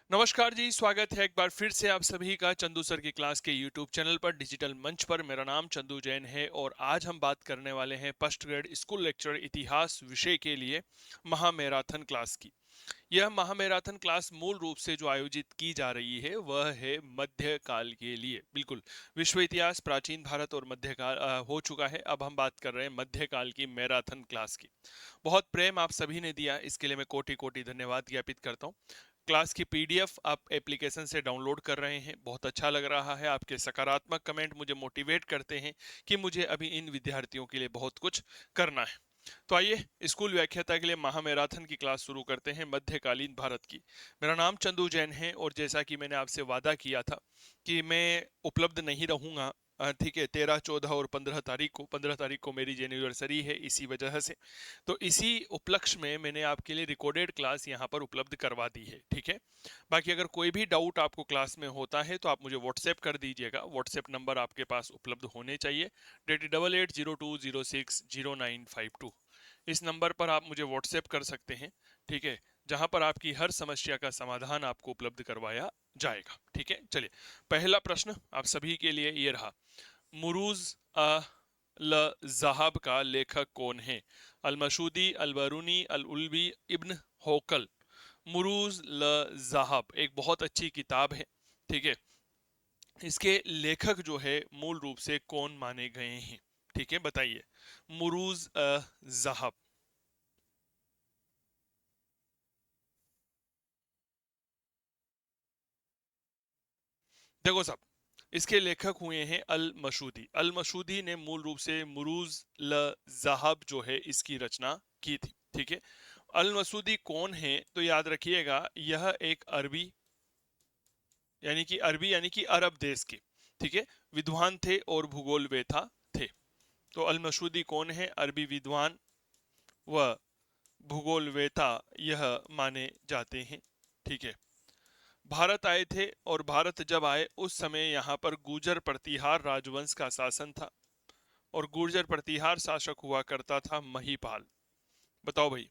नमस्कार जी, स्वागत है एक बार फिर से आप सभी का चंदू सर की क्लास के यूट्यूब चैनल पर डिजिटल मंच पर। मेरा नाम चंदू जैन है और आज हम बात करने वाले हैं फर्स्ट ग्रेड स्कूल लेक्चर इतिहास विषय के लिए महामैराथन क्लास की। यह महामैराथन क्लास मूल रूप से जो आयोजित की जा रही है वह है मध्यकाल के लिए। बिल्कुल, विश्व इतिहास, प्राचीन भारत और मध्यकाल हो चुका है। अब हम बात कर रहे हैं मध्यकाल की मैराथन क्लास की। बहुत प्रेम आप सभी ने दिया, इसके लिए मैं कोटि कोटि धन्यवाद ज्ञापित करता हूँ। क्लास की पीडीएफ आप एप्लीकेशन से डाउनलोड कर रहे हैं, बहुत अच्छा लग रहा है। आपके सकारात्मक कमेंट मुझे मोटिवेट करते हैं कि मुझे अभी इन विद्यार्थियों के लिए बहुत कुछ करना है। तो आइए स्कूल व्याख्याता के लिए महामैराथन की क्लास शुरू करते हैं मध्यकालीन भारत की। मेरा नाम चंदू जैन है और जैसा कि मैंने आपसे वादा किया था कि मैं उपलब्ध नहीं रहूंगा, ठीक है, 13, 14 और 15 तारीख को मेरी एनिवर्सरी है, इसी वजह से। तो इसी उपलक्ष्य में मैंने आपके लिए रिकॉर्डेड क्लास यहाँ पर उपलब्ध करवा दी है, ठीक है। बाकी अगर कोई भी डाउट आपको क्लास में होता है तो आप मुझे व्हाट्सएप कर दीजिएगा। व्हाट्सएप नंबर आपके पास उपलब्ध होने चाहिए, 888020600952। इस नंबर पर आप मुझे व्हाट्सएप कर सकते हैं, ठीक है, जहां पर आपकी हर समस्या का समाधान आपको उपलब्ध करवाया जाएगा, ठीक है। चलिए, पहला प्रश्न आप सभी के लिए ये रहा। मुरूज ल जहाब का लेखक कौन है? अल मसूदी, अल बरूनी, अल उल्बी, इब्न होकल। मुरूज ल जहाब एक बहुत अच्छी किताब है, ठीक है। इसके लेखक जो है मूल रूप से कौन माने गए हैं, ठीक है, बताइए। मुरूज जहाब। देखो साहब, इसके लेखक हुए हैं अल मसूदी। अल मसूदी ने मूल रूप से मुरूज ल जहाब जो है इसकी रचना की थी, ठीक है। अल मसूदी कौन है? तो याद रखिएगा, यह एक अरबी यानी कि अरब देश के, ठीक है, विद्वान थे और भूगोल वेता थे। तो अल मसूदी कौन है? अरबी विद्वान व भूगोल वेता यह माने जाते हैं, ठीक है। भारत आए थे और भारत जब आए उस समय यहाँ पर गुर्जर प्रतिहार राजवंश का शासन था और गुर्जर प्रतिहार शासक हुआ करता था महिपाल। बताओ भाई,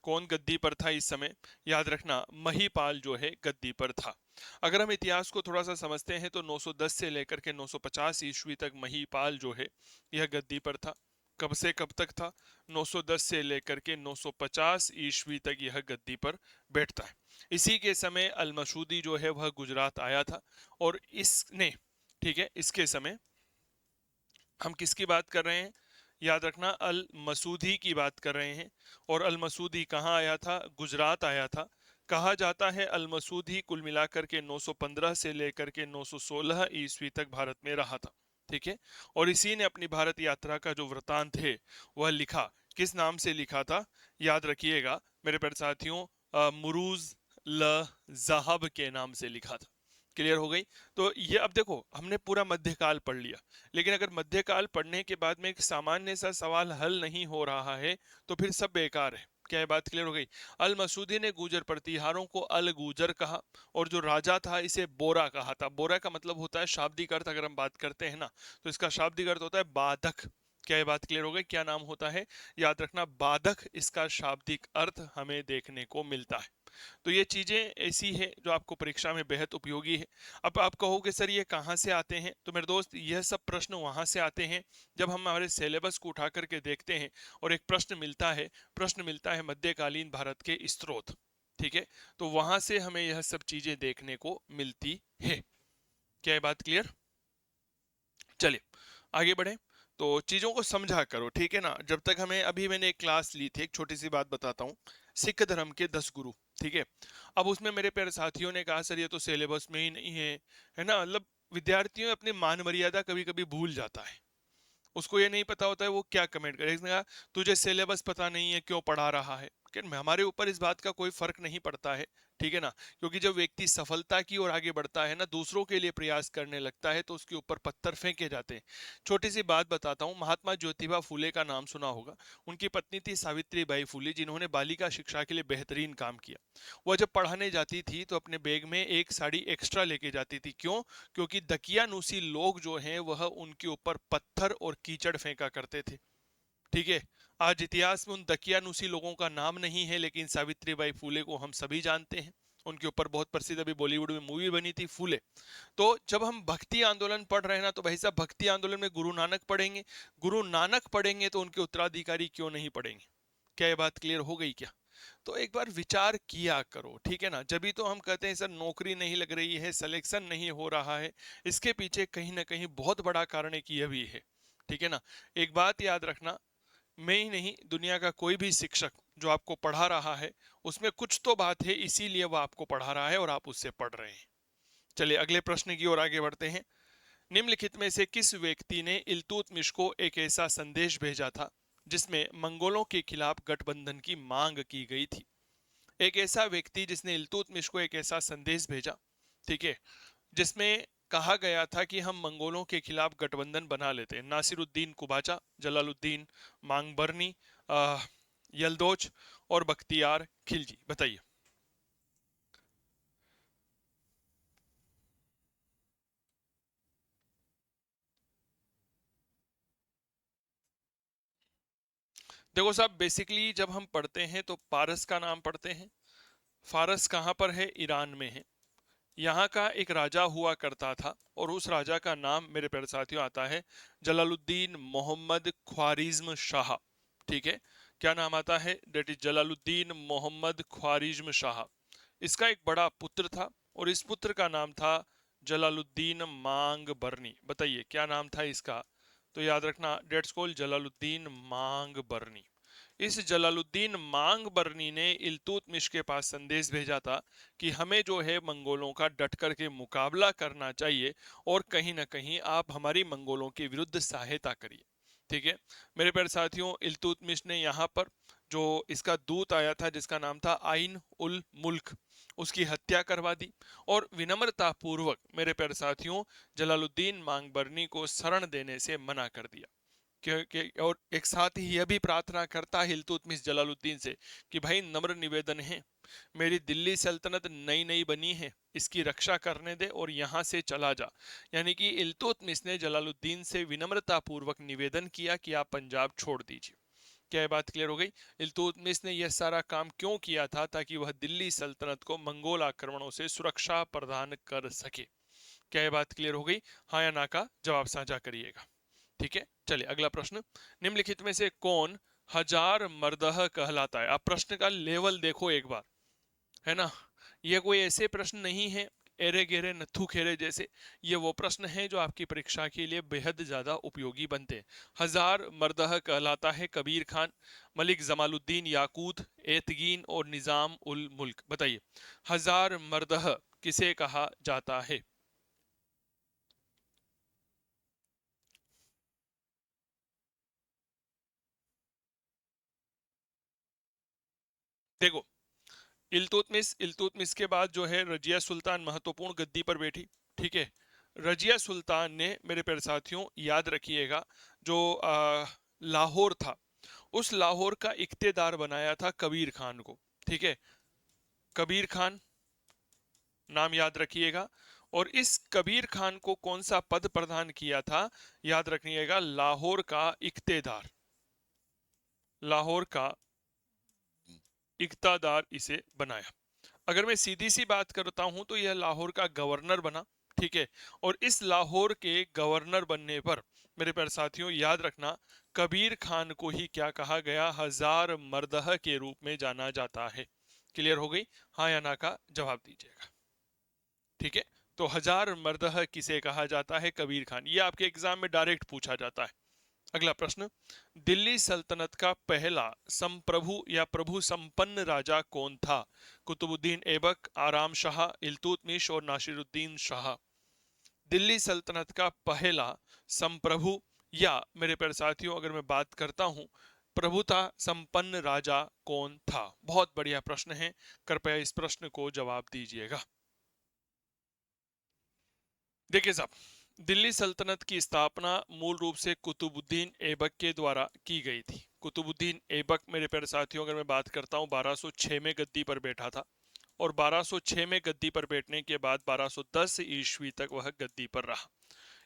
कौन गद्दी पर था इस समय? याद रखना, महिपाल जो है गद्दी पर था। अगर हम इतिहास को थोड़ा सा समझते हैं तो 910 से लेकर के 950 ईस्वी तक महिपाल जो है यह गद्दी पर था। कब से कब तक था? 910 से लेकर के 950 ईस्वी तक यह गद्दी पर बैठता है। इसी के समय अल मसूदी जो है वह गुजरात आया था और इसने, ठीक है, इसके समय हम किसकी बात कर रहे हैं? याद रखना, अल मसूदी की बात कर रहे हैं। और अल मसूदी कहाँ आया था? गुजरात आया था। कहा जाता है अल मसूदी कुल मिलाकर के 915 से लेकर के 916 ईस्वी तक भारत में रहा था, ठीक है। और इसी ने अपनी भारत यात्रा का जो वृतांत है वह लिखा। किस नाम से लिखा था? याद रखिएगा मेरे प्यारे साथियों, मुरूज ल जहाब के नाम से लिखा था। क्लियर हो गई? तो ये अब देखो, हमने पूरा मध्यकाल पढ़ लिया, लेकिन अगर मध्यकाल पढ़ने के बाद में एक सामान्य सा सवाल हल नहीं हो रहा है तो फिर सब बेकार है। क्या ये बात क्लियर हो गई? अल मसूदी ने गुजर प्रतिहारों को अल गुजर कहा और जो राजा था इसे बोरा कहा था। बोरा का मतलब होता है, शाब्दिक अर्थ अगर हम बात करते हैं ना, तो इसका शाब्दिक अर्थ होता है बाधक। क्या ये बात क्लियर हो गई? क्या नाम होता है? याद रखना, बाधक इसका शाब्दिक अर्थ हमें देखने को मिलता है। तो ये चीजें ऐसी है जो आपको परीक्षा में बेहद उपयोगी है। अब आप कहोगे सर ये कहाँ से आते हैं? तो मेरे दोस्त, यह सब प्रश्न वहां से आते हैं जब हम हमारे सिलेबस को उठा करके देखते हैं और एक प्रश्न मिलता है मध्यकालीन भारत के स्रोत, ठीक है। तो वहां से हमें यह सब चीजें देखने को मिलती है। क्या ये बात क्लियर? चलिए आगे बढ़े। तो चीजों को समझा करो, ठीक है ना। जब तक हमें, अभी मैंने एक क्लास ली थी, एक छोटी सी बात बताता हूँ, सिख धर्म के 10 गुरु, ठीक है। अब उसमें मेरे प्यारे साथियों ने कहा सर ये तो सिलेबस में ही नहीं है ना। मतलब विद्यार्थियों अपनी मान मर्यादा कभी कभी भूल जाता है। उसको ये नहीं पता होता है वो क्या कमेंट करे। इसने कहा तुझे सिलेबस पता नहीं है, क्यों पढ़ा रहा है? कि हमारे ऊपर इस बात का कोई फर्क नहीं पड़ता है, ठीक है ना। क्योंकि जब व्यक्ति सफलता की ओर आगे बढ़ता है ना, दूसरों के लिए प्रयास करने लगता है, तो उसके ऊपर पत्थर फेंके जाते हैं। छोटी सी बात बताता हूँ, महात्मा ज्योतिबा फूले का नाम सुना होगा। उनकी पत्नी थी सावित्री बाई फूले, जिन्होंने बालिका शिक्षा के लिए बेहतरीन काम किया। वह जब पढ़ाने जाती थी तो अपने बैग में एक साड़ी एक्स्ट्रा लेके जाती थी। क्यों? क्योंकि दकियानूसी लोग जो हैं वह उनके ऊपर पत्थर और कीचड़ फेंका करते थे, ठीक है। आज इतिहास में उन दकियानूसी लोगों का नाम नहीं है, लेकिन सावित्रीबाई फूले को हम सभी जानते हैं। उनके ऊपर बहुत प्रसिद्ध अभी बॉलीवुड में मूवी बनी थी फूले। तो जब हम भक्ति आंदोलन पढ़ रहे हैं ना, तो भाई साहब भक्ति आंदोलन में गुरु नानक पढ़ेंगे, गुरु नानक पढ़ेंगे तो उनके उत्तराधिकारी क्यों नहीं पढ़ेंगे? क्या ये बात क्लियर हो गई क्या? तो एक बार विचार किया करो, ठीक है ना। जब भी तो हम कहते हैं सर नौकरी नहीं लग रही है, सिलेक्शन नहीं हो रहा है, इसके पीछे कहीं ना कहीं बहुत बड़ा कारण एक ये भी है, ठीक है ना। एक बात याद रखना, मैं ही नहीं, दुनिया का कोई भी शिक्षक जो आपको पढ़ा रहा है उसमें कुछ तो बात है, इसीलिए वो आपको पढ़ा रहा है और आप उससे पढ़ रहे हैं। चलिए अगले प्रश्न की ओर आगे बढ़ते हैं। निम्नलिखित में से किस व्यक्ति ने इल्तुतमिश को एक ऐसा संदेश भेजा था जिसमें मंगोलों के खिलाफ गठबंधन की मांग की गई थी? एक ऐसा व्यक्ति जिसने इल्तुतमिश को एक ऐसा संदेश भेजा, ठीक है, जिसमें कहा गया था कि हम मंगोलों के खिलाफ गठबंधन बना लेते हैं। नासिरुद्दीन कुबाचा, जलालुद्दीन मांगबरनी, यलदोच और बख्तियार खिलजी, बताइए। देखो साहब, बेसिकली जब हम पढ़ते हैं तो पारस का नाम पढ़ते हैं। फारस कहाँ पर है? ईरान में है। यहाँ का एक राजा हुआ करता था और उस राजा का नाम मेरे प्यारे साथियों आता है जलालुद्दीन मोहम्मद ख्वारिज्म शाह, ठीक है। क्या नाम आता है? That is Jalaluddin Muhammad Khwarazm Shah. इसका एक बड़ा पुत्र था और इस पुत्र का नाम था जलालुद्दीन मांग बरनी। बताइए क्या नाम था इसका? तो याद रखना, डेट्स कॉल्ड जलालुद्दीन मांग बरनी। इस जलालुद्दीन मांग बरनी ने इल्तुतमिश के पास संदेश भेजा था कि हमें जो है मंगोलों का डट कर के मुकाबला करना चाहिए और कहीं ना कहीं आप हमारी मंगोलों के विरुद्ध सहायता करिए, ठीक है। मेरे प्यारे साथियों, इल्तुतमिश ने यहाँ पर जो इसका दूत आया था जिसका नाम था आइन उल मुल्क, उसकी हत्या करवा दी और विनम्रता पूर्वक मेरे प्यारे साथियों जलालुद्दीन मांगबरनी को शरण देने से मना कर दिया। और एक साथ ही यह भी प्रार्थना करता है इल्तुतमिश जलालुद्दीन से कि भाई नम्र निवेदन है, मेरी दिल्ली सल्तनत नई नई बनी है, इसकी रक्षा करने दे और यहाँ से चला जा। यानी कि इल्तुतमिश ने जलालुद्दीन से विनम्रता पूर्वक निवेदन किया कि आप पंजाब छोड़ दीजिए। क्या ये बात क्लियर हो गई? इल्तुतमिश ने यह सारा काम क्यों किया था? ताकि वह दिल्ली सल्तनत को मंगोल आक्रमणों से सुरक्षा प्रदान कर सके। क्या ये बात क्लियर हो गई? हाँ या ना का जवाब साझा करिएगा, ठीक है। चलिए अगला प्रश्न। निम्नलिखित में से कौन हजार मर्दह कहलाता है? आप प्रश्न का लेवल देखो एक बार, है ना। ये कोई ऐसे प्रश्न नहीं है एरे गेरे नथु खेरे जैसे। ये वो प्रश्न है जो आपकी परीक्षा के लिए बेहद ज्यादा उपयोगी बनते हैं। हजार मर्दह कहलाता है कबीर खान, मलिक जमालुद्दीन याकूत, एतगीन और निजाम उल मुल्क। बताइए हजार मर्दह किसे कहा जाता है? देखो, इल्तुतमिश के बाद जो है रजिया सुल्तान महत्वपूर्ण गद्दी पर बैठी, ठीक है। रजिया सुल्तान ने मेरे प्यारे साथियों याद रखिएगा, जो लाहौर था, उस लाहौर का इख्तेदार बनाया था कबीर खान को, ठीक है। कबीर खान नाम याद रखिएगा। और इस कबीर खान को कौन सा पद प्रदान किया था? याद रखिएगा, लाहौर का इख्तेदार, लाहौर का इख्तादार इसे बनाया। अगर मैं सीधी सी बात करता हूं तो यह लाहौर का गवर्नर बना, ठीक है। और इस लाहौर के गवर्नर बनने पर मेरे प्यारे साथियों याद रखना, कबीर खान को ही क्या कहा गया? हजार मर्दह के रूप में जाना जाता है। क्लियर हो गई? हाँ या ना का जवाब दीजिएगा, ठीक है। तो हजार मर्दह किसे कहा जाता है? कबीर खान। ये आपके एग्जाम में डायरेक्ट पूछा जाता है। अगला प्रश्न। दिल्ली सल्तनत का पहला संप्रभु या प्रभु संपन्न राजा कौन था? कुतुबुद्दीन ऐबक, आराम शाह, इल्तुतमिश और नासिरुद्दीन शाह। दिल्ली सल्तनत का पहला संप्रभु या मेरे प्यारे साथियों अगर मैं बात करता हूं प्रभुता संपन्न राजा कौन था? बहुत बढ़िया प्रश्न है, कृपया इस प्रश्न को जवाब दीजिएगा। देखिए साहब, दिल्ली सल्तनत की स्थापना मूल रूप से कुतुबुद्दीन ऐबक के द्वारा की गई थी। कुतुबुद्दीन ऐबक मेरे प्यारे साथियों अगर मैं बात करता हूं 1206 में गद्दी पर बैठा था और 1206 में गद्दी पर बैठने के बाद 1210 ईस्वी तक वह गद्दी पर रहा।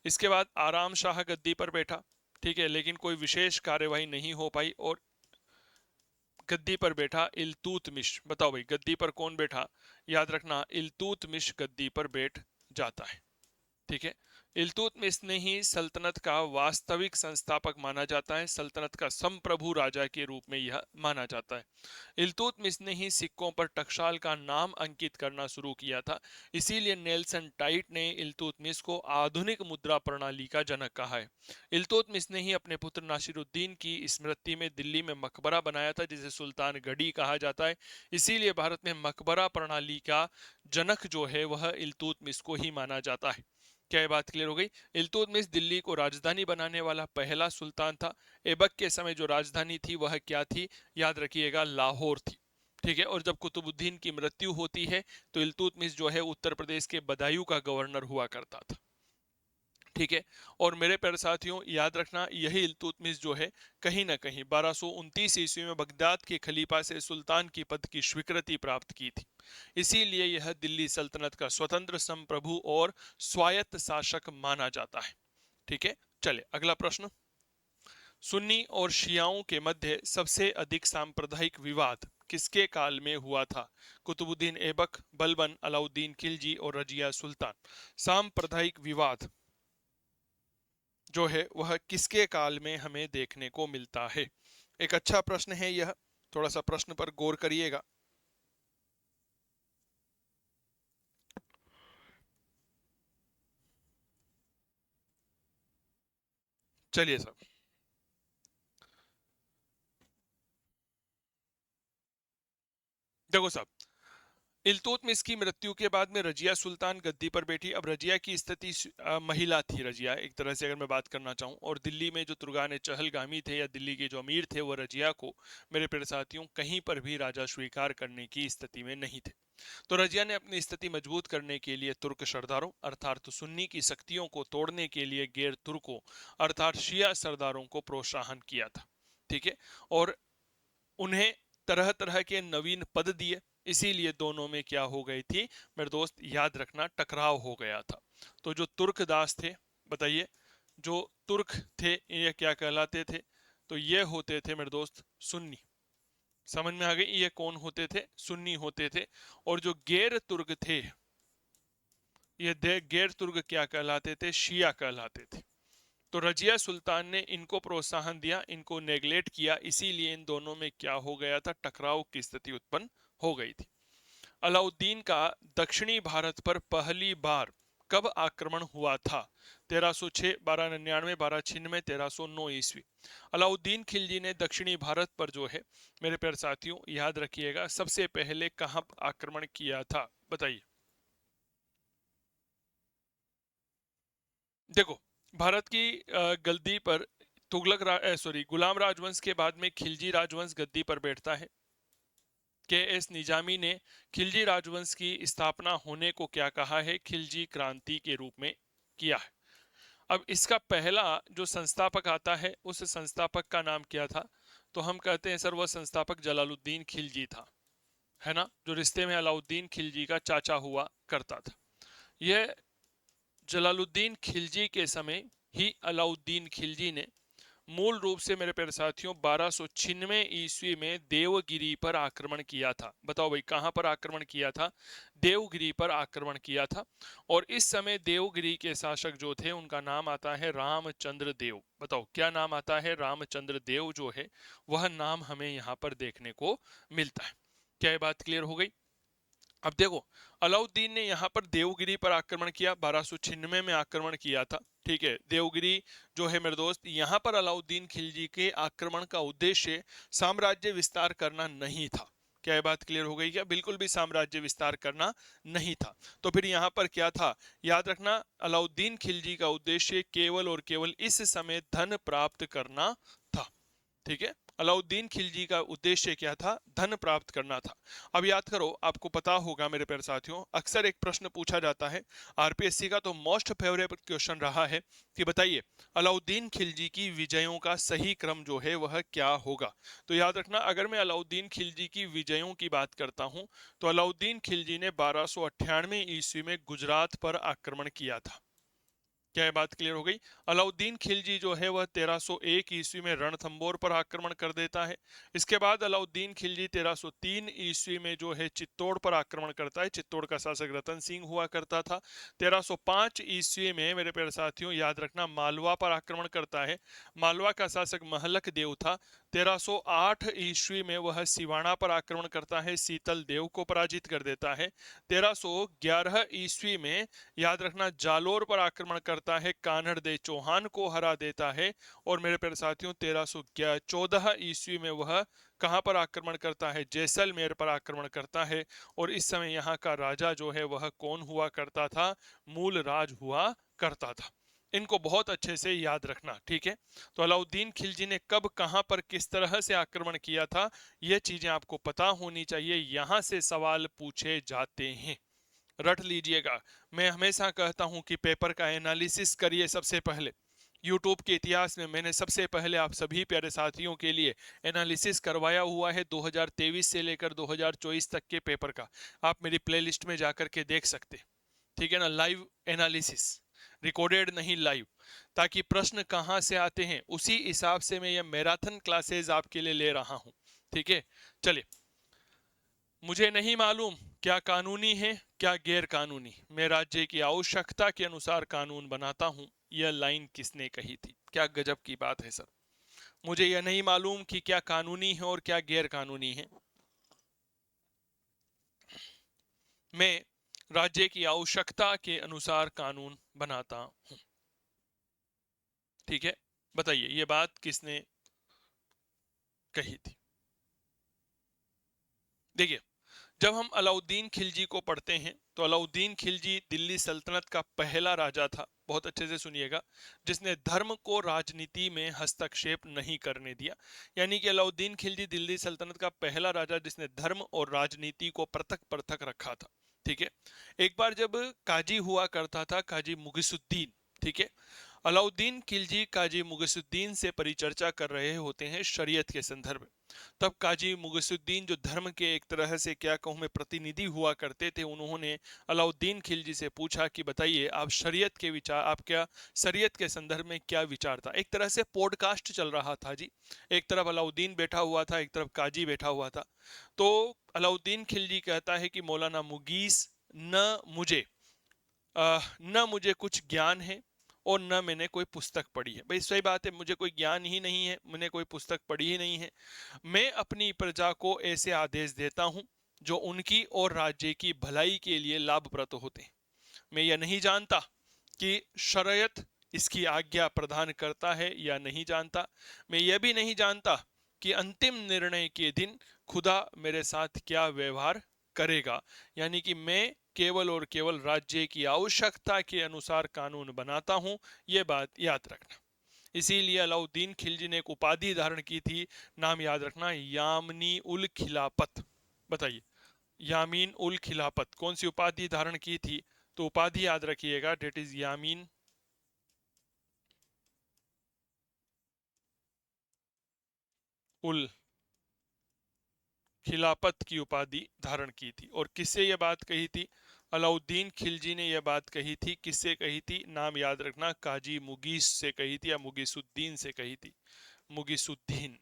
इसके बाद आराम शाह गद्दी पर बैठा, ठीक है, लेकिन कोई विशेष कार्यवाही नहीं हो पाई और गद्दी पर बैठा इल्तुतमिश। बताओ भाई गद्दी पर कौन बैठा? याद रखना इल्तुतमिश गद्दी पर बैठ जाता है। ठीक है। इल्तुतमिश ने ही सल्तनत का वास्तविक संस्थापक माना जाता है, सल्तनत का संप्रभु राजा के रूप में यह माना जाता है। इल्तुतमिश ने ही सिक्कों पर टकसाल का नाम अंकित करना शुरू किया था, इसीलिए नेल्सन टाइट ने इल्तुतमिश को आधुनिक मुद्रा प्रणाली का जनक कहा है। इल्तुतमिश ने ही अपने पुत्र नासिरुद्दीन की स्मृति में दिल्ली में मकबरा बनाया था, जिसे सुल्तान गढ़ी कहा जाता है। इसीलिए भारत में मकबरा प्रणाली का जनक जो है वह इल्तुतमिश को ही माना जाता है। क्या ये बात क्लियर हो गई? इल्तुतमिश दिल्ली को राजधानी बनाने वाला पहला सुल्तान था। ऐबक के समय जो राजधानी थी वह क्या थी? याद रखिएगा लाहौर थी। ठीक है। और जब कुतुबुद्दीन की मृत्यु होती है तो इल्तुतमिश जो है उत्तर प्रदेश के बदायूं का गवर्नर हुआ करता था। ठीक है। और मेरे प्यारे साथियों याद रखना यही इल्तुतमिश जो है कहीं ना कहीं 1229 ईस्वी में बगदाद के खलीफा से सुल्तान की पद की स्वीकृति प्राप्त की थी। इसीलिए यह दिल्ली सल्तनत का स्वतंत्र संप्रभु और स्वायत्त शासक माना जाता है। ठीक है। चले अगला प्रश्न। सुन्नी और शियाओं के मध्य सबसे अधिक सांप्रदायिक विवाद किसके काल में हुआ था? कुतुबुद्दीन ऐबक, बलबन, अलाउद्दीन खिलजी और रजिया सुल्तान। सांप्रदायिक विवाद जो है वह किसके काल में हमें देखने को मिलता है? एक अच्छा प्रश्न है यह, थोड़ा सा प्रश्न पर गौर करिएगा। चलिए साहब, देखो साहब, इल्तुतमिश की मृत्यु के बाद में रजिया सुल्तान गद्दी पर बैठी। अब रजिया की स्थिति महिला थी, रजिया एक तरह से अगर मैं बात करना चाहूं, और दिल्ली में जो तुर्गान चहलगामी थे या दिल्ली के जो अमीर थे वो रजिया को, मेरे प्यारे साथियों, कहीं पर भी राजा स्वीकार करने की स्थिति में नहीं थे। तो रजिया ने अपनी स्थिति मजबूत करने के लिए तुर्क सरदारों अर्थात सुन्नी की शक्तियों को तोड़ने के लिए गैर तुर्कों अर्थात शिया सरदारों को प्रोत्साहन किया था। ठीक है। और उन्हें तरह तरह के नवीन पद दिए। इसीलिए दोनों में क्या हो गई थी मेरे दोस्त? याद रखना टकराव हो गया था। तो जो तुर्क दास थे, बताइए, जो तुर्क थे ये क्या कहलाते थे? तो ये होते थे मेरे दोस्त सुन्नी। समझ में आ गई? ये कौन होते थे? सुन्नी होते थे। और जो गैर तुर्क थे, ये गैर तुर्क क्या कहलाते थे? शिया कहलाते थे। तो रजिया सुल्तान ने इनको प्रोत्साहन दिया, इनको नेग्लेक्ट किया, इसीलिए इन दोनों में क्या हो गया था? टकराव की स्थिति उत्पन्न हो गई थी। अलाउद्दीन का दक्षिणी भारत पर पहली बार कब आक्रमण हुआ था? 1306, 1299, 1296, 1309 ईस्वी। अलाउद्दीन खिलजी ने दक्षिणी भारत पर जो है मेरे प्यारे साथियों याद रखिएगा सबसे पहले कहां आक्रमण किया था? बताइए। देखो, भारत की गद्दी पर गुलाम राजवंश के बाद में खिलजी राजवंश गद्दी पर बैठता है। के एस निजामी ने खिलजी राजवंश की स्थापना होने को क्या कहा है? खिलजी क्रांति के रूप में किया है। अब इसका पहला जो संस्थापक आता है उस संस्थापक का नाम क्या था? तो हम कहते हैं सर वह संस्थापक जलालुद्दीन खिलजी था, है ना, जो रिश्ते में अलाउद्दीन खिलजी का चाचा हुआ करता था। यह जलालुद्दीन खिलजी के समय ही अलाउद्दीन खिलजी ने मूल रूप से मेरे प्यारे साथियों 1296 ईस्वी में देवगिरी पर आक्रमण किया था। बताओ भाई कहां पर आक्रमण किया था? देवगिरी पर आक्रमण किया था। और इस समय देवगिरी के शासक जो थे उनका नाम आता है रामचंद्र देव। बताओ क्या नाम आता है? रामचंद्र देव जो है वह नाम हमें यहाँ पर देखने को मिलता है। क्या ये बात क्लियर हो गई? अब देखो, अलाउद्दीन ने यहाँ पर देवगिरी पर आक्रमण किया, 1296 में आक्रमण किया था। ठीक है। देवगिरी जो है मेरे दोस्त, यहाँ पर अलाउद्दीन खिलजी के आक्रमण का उद्देश्य साम्राज्य विस्तार करना नहीं था। क्या ये बात क्लियर हो गई? क्या बिल्कुल भी साम्राज्य विस्तार करना नहीं था। तो फिर यहाँ पर क्या था? याद रखना अलाउद्दीन खिलजी का उद्देश्य केवल और केवल इस समय धन प्राप्त करना था। ठीक है। अलाउद्दीन खिलजी का उद्देश्य क्या था? धन प्राप्त करना था। अब याद करो, आपको पता होगा मेरे प्यारे साथियों, अक्सर एक प्रश्न पूछा जाता है, आरपीएससी का तो मोस्ट फेवरेट क्वेश्चन रहा है कि बताइए अलाउद्दीन खिलजी की विजयों का सही क्रम जो है वह क्या होगा? तो याद रखना, अगर मैं अलाउद्दीन खिलजी की विजयों की बात करता हूं तो अलाउद्दीन खिलजी ने 1298 ईस्वी में गुजरात पर आक्रमण किया था। क्या ये बात क्लियर हो गई? अलाउद्दीन खिलजी जो है वह 1301 ईस्वी में रणथंबोर पर आक्रमण कर देता है। इसके बाद अलाउद्दीन खिलजी 1303 ईस्वी में जो है चित्तौड़ पर आक्रमण करता है। चित्तौड़ का शासक रतन सिंह हुआ करता था। 1305 ईस्वी में मेरे प्यारे साथियों याद रखना मालवा पर आक्रमण करता है। मालवा का शासक महलक देव था। 1308 ईस्वी में वह सिवाना पर आक्रमण करता है, शीतल देव को पराजित कर देता है। 1311 ईस्वी में याद रखना जालोर पर आक्रमण करता है, कान्हड़ दे चौहान को हरा देता है। और मेरे प्यारे साथियों 1314 ईस्वी में वह कहां पर आक्रमण करता है? जैसलमेर पर आक्रमण करता है। और इस समय यहाँ का राजा जो है वह कौन हुआ करता था? मूल राज हुआ करता था। इनको बहुत अच्छे से याद रखना, ठीक है? तो अलाउद्दीन खिलजी ने कब कहां पर किस तरह से आक्रमण किया था, ये चीजें आपको पता होनी चाहिए। यहां से सवाल पूछे जाते हैं, रट लीजिएगा। मैं हमेशा कहता हूं कि पेपर का एनालिसिस करिए सबसे पहले। यूट्यूब के इतिहास में मैंने सबसे पहले आप सभी प्यारे साथियों के लिए एनालिसिस करवाया हुआ है 2023 से लेकर 2024 तक के पेपर का। आप मेरी प्लेलिस्ट में जाकर के देख सकते, ठीक है ना? लाइव एनालिसिस, रिकॉर्डेड नहीं, लाइव, ताकि प्रश्न कहां से आते हैं उसी हिसाब से मैं ये मैराथन क्लासेस आपके लिए ले रहा हूं, ठीक है? चलिए, मुझे नहीं मालूम क्या कानूनी है क्या गैर कानूनी, मैं राज्य की आवश्यकता के अनुसार कानून बनाता हूं। यह लाइन किसने कही थी? क्या गजब की बात है सर। मुझे यह नहीं मालूम कि क्या कानूनी है और क्या गैर कानूनी है, मैं राज्य की आवश्यकता के अनुसार कानून बनाता हूं। ठीक है, बताइए ये बात किसने कही थी? देखिए, जब हम अलाउद्दीन खिलजी को पढ़ते हैं तो अलाउद्दीन खिलजी दिल्ली सल्तनत का पहला राजा था, बहुत अच्छे से सुनिएगा, जिसने धर्म को राजनीति में हस्तक्षेप नहीं करने दिया। यानी कि अलाउद्दीन खिलजी दिल्ली सल्तनत का पहला राजा जिसने धर्म और राजनीति को पृथक पृथक रखा था। ठीक है, एक बार जब काजी हुआ करता था, काजी मुगिसुद्दीन, ठीक है, अलाउद्दीन खिलजी काजी मुगिसुद्दीन से परिचर्चा कर रहे होते हैं शरीयत के संदर्भ में। तब काजी मुगिसुद्दीन जो धर्म के एक तरह से क्या कहूँ मैं प्रतिनिधि हुआ करते थे, उन्होंने अलाउद्दीन खिलजी से पूछा कि बताइए आप शरीयत के विचार, आप क्या शरीयत के संदर्भ में क्या विचार था? एक तरह से पॉडकास्ट चल रहा था जी। एक तरफ अलाउद्दीन बैठा हुआ था, एक तरफ काजी बैठा हुआ था। तो अलाउद्दीन खिलजी कहता है कि मौलाना मुगीस, न मुझे कुछ ज्ञान है और न मैंने कोई पुस्तक पढ़ी है। भाई सही बात है, मुझे कोई ज्ञान ही नहीं है, मैंने कोई पुस्तक पढ़ी ही नहीं है। मैं अपनी प्रजा को ऐसे आदेश देता हूं जो उनकी और राज्य की भलाई के लिए लाभप्रद होते हैं। मैं यह नहीं जानता कि शरीयत इसकी आज्ञा प्रदान करता है या नहीं जानता। मैं यह भी नहीं जानता कि अंतिम निर्णय के दिन खुदा मेरे साथ क्या व्यवहार करेगा। यानी कि मैं केवल और केवल राज्य की आवश्यकता के अनुसार कानून बनाता हूं, यह बात याद रखना। इसीलिए अलाउद्दीन खिलजी ने एक उपाधि धारण की थी, नाम याद रखना, यामनी उल खिलाफत। बताइए, यामीन उल खिलाफत कौन सी उपाधि धारण की थी? तो उपाधि याद रखिएगा, डेट इज यामीन उल खिलाफत की उपाधि धारण की थी। और किससे यह बात कही थी? अलाउद्दीन खिलजी ने यह बात कही थी। किससे कही थी? नाम याद रखना, काजी मुगीस से कही थी या मुगीसुद्दीन से कही थी। मुगीसुद्दीन,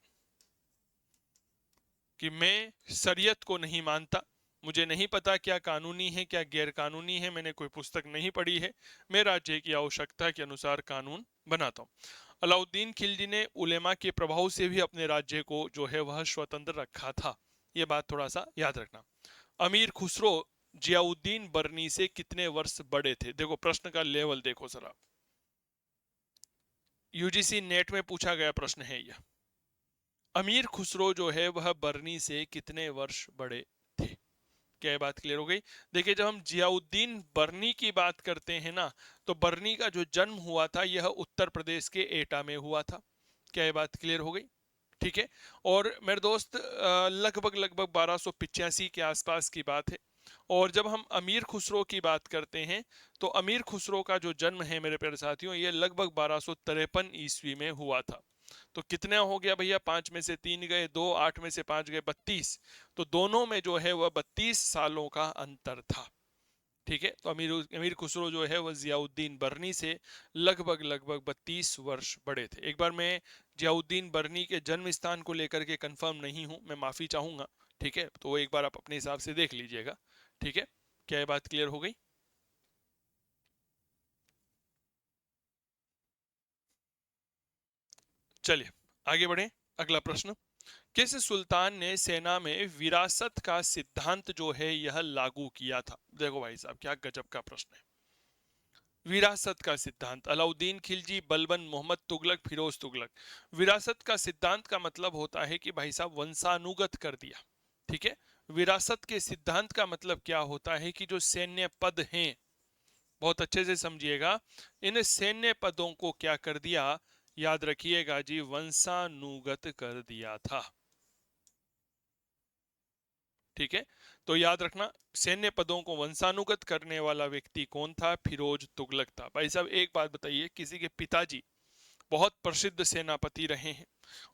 कि मैं शरीयत को नहीं मानता, मुझे नहीं पता क्या कानूनी है क्या गैर कानूनी है, मैंने कोई पुस्तक नहीं पढ़ी है, मैं राज्य की आवश्यकता के अनुसार कानून बनाता हूँ। अलाउद्दीन खिलजी ने उलेमा के प्रभाव से भी अपने राज्य को जो है वह स्वतंत्र रखा था। यह बात थोड़ा सा याद रखना। अमीर खुसरो जियाउद्दीन बर्नी से कितने वर्ष बड़े थे? देखो प्रश्न का लेवल देखो सर आप, यूजीसी नेट में पूछा गया प्रश्न है यह। अमीर खुसरो जो है वह बर्नी से कितने वर्ष बड़े थे? क्या ये बात क्लियर हो गई? देखिए, जब हम जियाउद्दीन बर्नी की बात करते हैं ना, तो बर्नी का जो जन्म हुआ था यह उत्तर प्रदेश के एटा में हुआ था। क्या ये बात क्लियर हो गई? ठीक है। और मेरे दोस्त लगभग लगभग 1285 के आसपास की बात है। और जब हम अमीर खुसरो की बात करते हैं तो अमीर खुसरो का जो जन्म है मेरे प्यारे साथियों, ये लगभग 1253 ईस्वी में हुआ था। तो कितने हो गया भैया? 5 में से 3 गए 2, 8 में से 5 गए 32। तो दोनों में जो है वह 32 सालों का अंतर था। ठीक है। तो अमीर खुसरो जो है वह जियाउद्दीन बर्नी से लगभग लगभग 32 वर्ष बड़े थे। एक बार मैं जियाउद्दीन बर्नी के जन्म स्थान को लेकर के कंफर्म नहीं हूं, मैं माफी चाहूंगा। ठीक है, तो वो एक बार आप अपने हिसाब से देख लीजिएगा। ठीक है, क्या ये बात क्लियर हो गई? चलिए आगे बढ़े। अगला प्रश्न, किस सुल्तान ने सेना में विरासत का सिद्धांत जो है यह लागू किया था? देखो भाई साहब, क्या गजब का प्रश्न है। विरासत का सिद्धांत, अलाउद्दीन खिलजी, बलबन, मोहम्मद तुगलक, फिरोज तुगलक। विरासत का सिद्धांत का मतलब होता है कि भाई साहब वंशानुगत कर दिया। ठीक है, विरासत के सिद्धांत का मतलब क्या होता है कि जो सैन्य पद हैं, बहुत अच्छे से समझिएगा, इन सैन्य पदों को क्या कर दिया, याद रखिएगा जी, वंशानुगत कर दिया था। ठीक है, तो याद रखना, सैन्य पदों को वंशानुगत करने वाला व्यक्ति कौन था? फिरोज तुगलक था। भाई साहब एक बात बताइए, किसी के पिताजी बहुत प्रसिद्ध सेनापति रहे हैं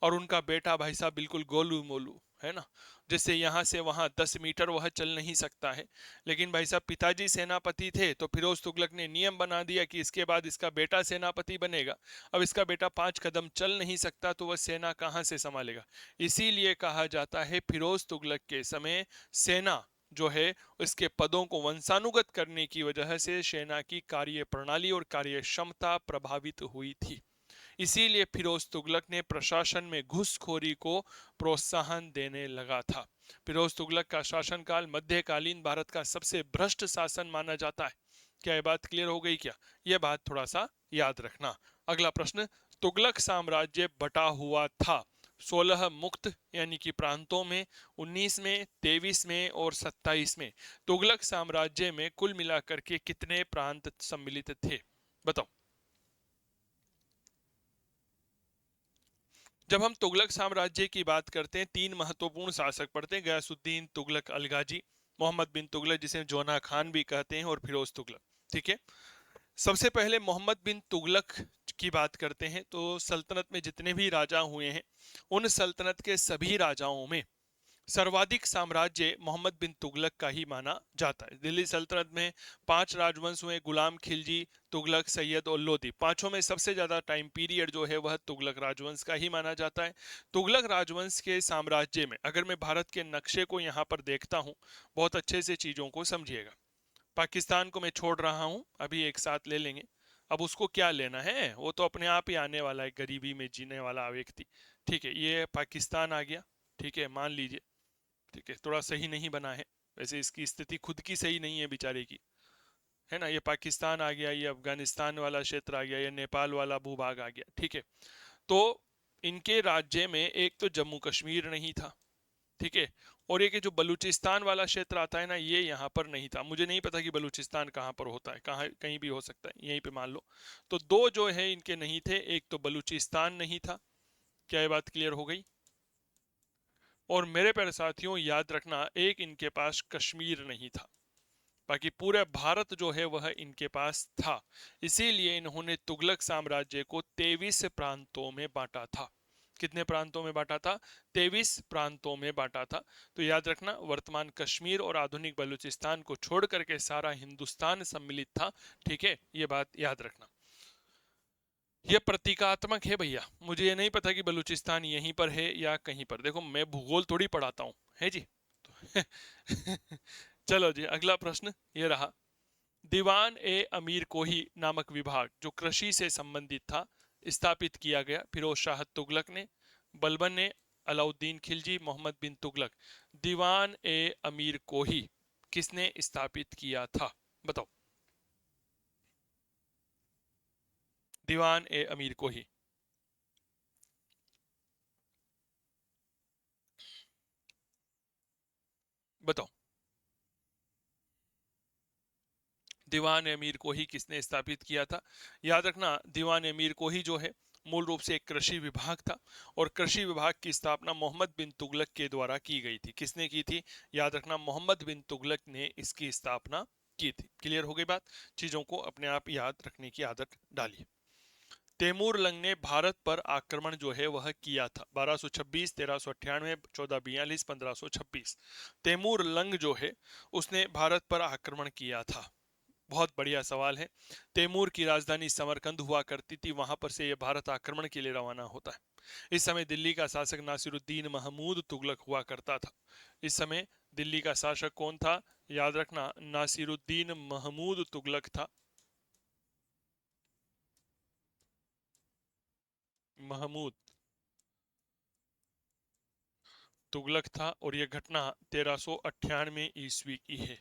और उनका बेटा भाई साहब बिल्कुल गोलू मोलू है ना, जैसे यहां से वहां 10 मीटर वह चल नहीं सकता है, लेकिन भाई साहब पिताजी सेनापति थे तो फिरोज तुगलक ने नियम बना दिया कि इसके बाद इसका बेटा सेनापति बनेगा। अब इसका बेटा 5 कदम चल नहीं सकता तो वह सेना कहां से संभालेगा? इसीलिए कहा जाता है फिरोज तुगलक के समय सेना जो है उसके पदों को वंशानुगत करने की वजह से सेना की कार्य प्रणाली और कार्य क्षमता प्रभावित हुई थी। इसीलिए फिरोज तुगलक ने प्रशासन में घूसखोरी को प्रोत्साहन देने लगा था। फिरोज तुगलक का शासनकाल मध्यकालीन भारत का सबसे भ्रष्ट शासन माना जाता है। क्या ये बात क्लियर हो गई क्या? यह बात थोड़ा सा याद रखना। अगला प्रश्न, तुगलक साम्राज्य बटा हुआ था 16 मुक्त यानी कि प्रांतों में, 19 में, 23 में और 27 में। तुगलक साम्राज्य में कुल मिलाकर के कितने प्रांत सम्मिलित थे? बताओ। जब हम तुगलक साम्राज्य की बात करते हैं, 3 महत्वपूर्ण शासक पड़ते हैं, गयासुद्दीन तुगलक अलगाजी, मोहम्मद बिन तुगलक जिसे जोना खान भी कहते हैं, और फिरोज तुगलक। ठीक है, सबसे पहले मोहम्मद बिन तुगलक की बात करते हैं तो सल्तनत में जितने भी राजा हुए हैं, उन सल्तनत के सभी राजाओं में सर्वाधिक साम्राज्य मोहम्मद बिन तुगलक का ही माना जाता है। दिल्ली सल्तनत में 5 राजवंश हुए, गुलाम खिलजी, तुगलक, सैयद और लोदी। पांचों में सबसे ज्यादा टाइम पीरियड जो है वह तुगलक राजवंश का ही माना जाता है। तुगलक राजवंश के साम्राज्य में अगर मैं भारत के नक्शे को यहाँ पर देखता हूँ, बहुत अच्छे से चीजों को समझिएगा। पाकिस्तान को मैं छोड़ रहा हूँ, अभी एक साथ ले लेंगे। अब उसको क्या लेना है, वो तो अपने आप ही आने वाला है, गरीबी में जीने वाला व्यक्ति। ठीक है, ये पाकिस्तान आ गया। ठीक है, मान लीजिए। ठीक है, थोड़ा सही नहीं बना है, वैसे इसकी स्थिति खुद की सही नहीं है बेचारे की, है ना। ये पाकिस्तान आ गया, ये अफगानिस्तान वाला क्षेत्र आ गया, ये नेपाल वाला भूभाग आ गया। ठीक है, तो इनके राज्य में एक तो जम्मू कश्मीर नहीं था। ठीक है, और ये कि जो बलूचिस्तान वाला क्षेत्र आता है ना, ये यहाँ पर नहीं था। मुझे नहीं पता कि बलूचिस्तान कहाँ पर होता है, कहाँ कहीं भी हो सकता है, यहीं पे मान लो। तो दो जो है इनके नहीं थे, एक तो बलूचिस्तान नहीं था। क्या ये बात क्लियर हो गई? और मेरे प्यारे साथियों याद रखना, एक इनके पास कश्मीर नहीं था। बाकी पूरा भारत जो है वह इनके पास था। इसीलिए इन्होंने तुगलक साम्राज्य को 23 प्रांतों में बांटा था। कितने प्रांतों में बांटा था? 23 प्रांतों में बांटा था। तो याद रखना, वर्तमान कश्मीर और आधुनिक बलूचिस्तान को छोड़ करके सारा हिंदुस्तान सम्मिलित था। ठीक है, ये बात याद रखना। ये प्रतीकात्मक है भैया, मुझे ये नहीं पता कि बलूचिस्तान यहीं पर है या कहीं पर। देखो मैं भूगोल थोड़ी पढ़ाता हूँ, है जी। तो चलो जी, अगला प्रश्न ये रहा। दीवान ए अमीर कोही नामक विभाग जो कृषि से संबंधित था, स्थापित किया गया फिरोज शाह तुगलक ने, बलबन ने, अलाउद्दीन खिलजी, मोहम्मद बिन तुगलक। दीवान ए अमीर कोही किसने स्थापित किया था? बताओ। दीवान ए अमीर कोही, बताओ। दीवान अमीर को ही किसने स्थापित किया था? याद रखना, दीवान अमीर को ही जो है मूल रूप से एक कृषि विभाग था, और कृषि विभाग की स्थापना मोहम्मद बिन तुगलक के द्वारा की गई थी। किसने की थी? याद रखना, मोहम्मद बिन तुगलक ने इसकी स्थापना की थी। क्लियर हो गई बात? चीजों को अपने आप याद रखने की आदत डालिए। तैमूर लंग ने भारत पर आक्रमण जो है वह किया था 1226, 1398, 1442, 1526। तैमूर लंग जो है उसने भारत पर आक्रमण किया था। बहुत बढ़िया सवाल है। तैमूर की राजधानी समरकंद हुआ करती थी, वहां पर से यह भारत आक्रमण के लिए रवाना होता है। इस समय दिल्ली का शासक नासिरुद्दीन महमूद तुगलक हुआ करता था। इस समय दिल्ली का शासक कौन था? याद रखना, नासिरुद्दीन महमूद तुगलक था। महमूद तुगलक था और यह घटना 1398 ईस्वी की है।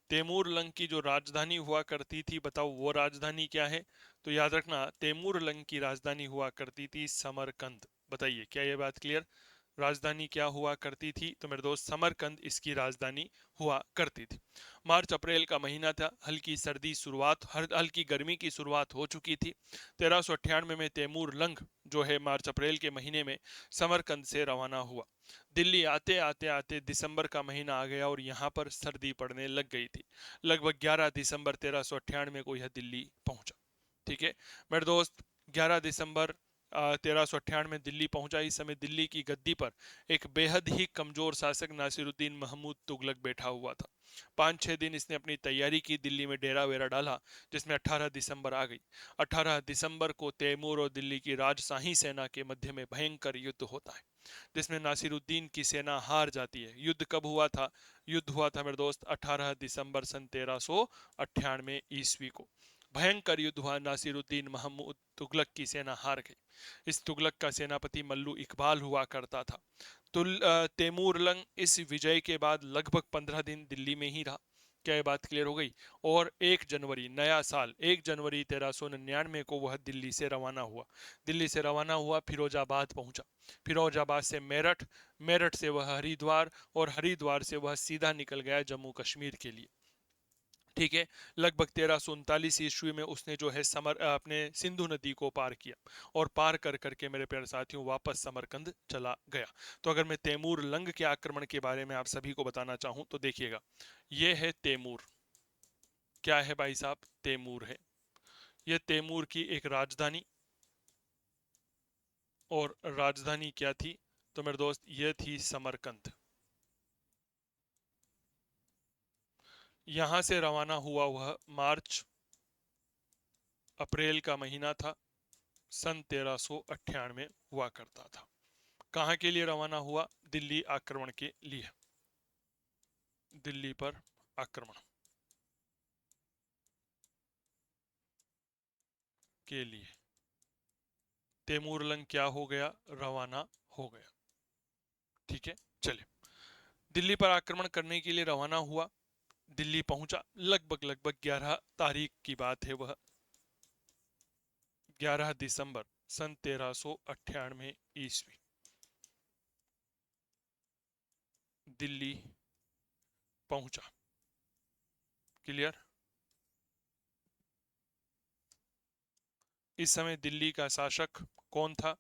तैमूर लंग की जो राजधानी हुआ करती थी, बताओ वो राजधानी क्या है? तो याद रखना, तैमूर लंग की राजधानी हुआ करती थी समरकंद। बताइए, क्या ये बात क्लियर? राजधानी क्या हुआ करती थी? तो मेरे दोस्त, समरकंद इसकी राजधानी हुआ करती थी। मार्च अप्रैल का महीना था, हल्की सर्दी शुरुआत, हल्की गर्मी की शुरुआत हो चुकी थी। 1398 में तैमूर लंग जो है मार्च अप्रैल के महीने में समरकंद से रवाना हुआ। दिल्ली आते आते आते दिसंबर का महीना आ गया और यहाँ पर सर्दी पड़ने लग गई थी। लगभग 11 दिसंबर 1398 को यह दिल्ली पहुंचा। ठीक है मेरे दोस्त, 11 दिसंबर 1398 में दिल्ली पहुंचा। इस समय दिल्ली की गद्दी पर एक बेहद ही कमजोर शासक नासिरुद्दीन महमूद तुगलक बैठा हुआ था। 5-6 दिन इसने अपनी तैयारी की, दिल्ली में डेरा वेरा डाला, जिसमें 18 दिसंबर आ गई। 18 दिसंबर को तैमूर और दिल्ली की राजशाही सेना के मध्य में भयंकर युद्ध होता है, जिसमें नासिरुद्दीन की सेना हार जाती है। युद्ध कब हुआ था? युद्ध हुआ था मेरे दोस्त 18 दिसंबर सन 1398 ईस्वी को। भयंकर युद्ध हुआ, नासिरुद्दीन महमूद तुगलक की सेना हार गई। इस तुगलक का सेनापति मल्लू इकबाल हुआ करता था। तैमूरलंग इस विजय के बाद लगभग 15 दिन दिल्ली में ही रहा। क्या ये बात क्लियर हो गई? और 1 जनवरी, नया साल 1 जनवरी 1399 को वह दिल्ली से रवाना हुआ। दिल्ली से रवाना हुआ, फिरोजाबाद पहुंचा। फिरोजाबाद से मेरठ, मेरठ से वह हरिद्वार, और हरिद्वार से वह सीधा निकल गया जम्मू कश्मीर के लिए। ठीक है, लगभग 1339 ईस्वी में उसने जो है अपने सिंधु नदी को पार किया, और पार कर करके मेरे प्यारे साथियों वापस समरकंद चला गया। तो अगर मैं तैमूर लंग के आक्रमण के बारे में आप सभी को बताना चाहूं तो देखिएगा, यह है तैमूर। क्या है भाई साहब? तैमूर है। यह तैमूर की एक राजधानी, और राजधानी क्या थी? तो मेरे दोस्त, यह थी समरकंद। यहां से रवाना हुआ वह मार्च अप्रैल का महीना था, सन 1398 हुआ करता था। कहां के लिए रवाना हुआ? दिल्ली आक्रमण के लिए। दिल्ली पर आक्रमण के लिए तैमूरलंग क्या हो गया? रवाना हो गया। ठीक है, चलिए, दिल्ली पर आक्रमण करने के लिए रवाना हुआ। दिल्ली पहुंचा, लगभग लगभग 11 तारीख की बात है वह, 11 दिसंबर सन 1398 ईस्वी, दिल्ली पहुंचा। क्लियर? इस समय दिल्ली का शासक कौन था?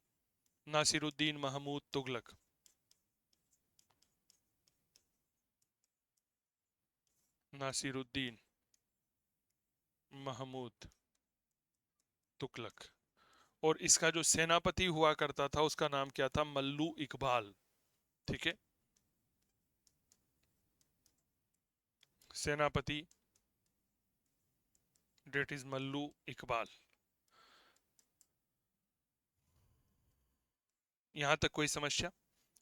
नासिरुद्दीन महमूद तुगलक। नासिरुद्दीन महमूद तुगलक। और इसका जो सेनापति हुआ करता था उसका नाम क्या था? मल्लू इकबाल। ठीक है, सेनापति डेट इज मल्लू इकबाल। यहां तक कोई समस्या?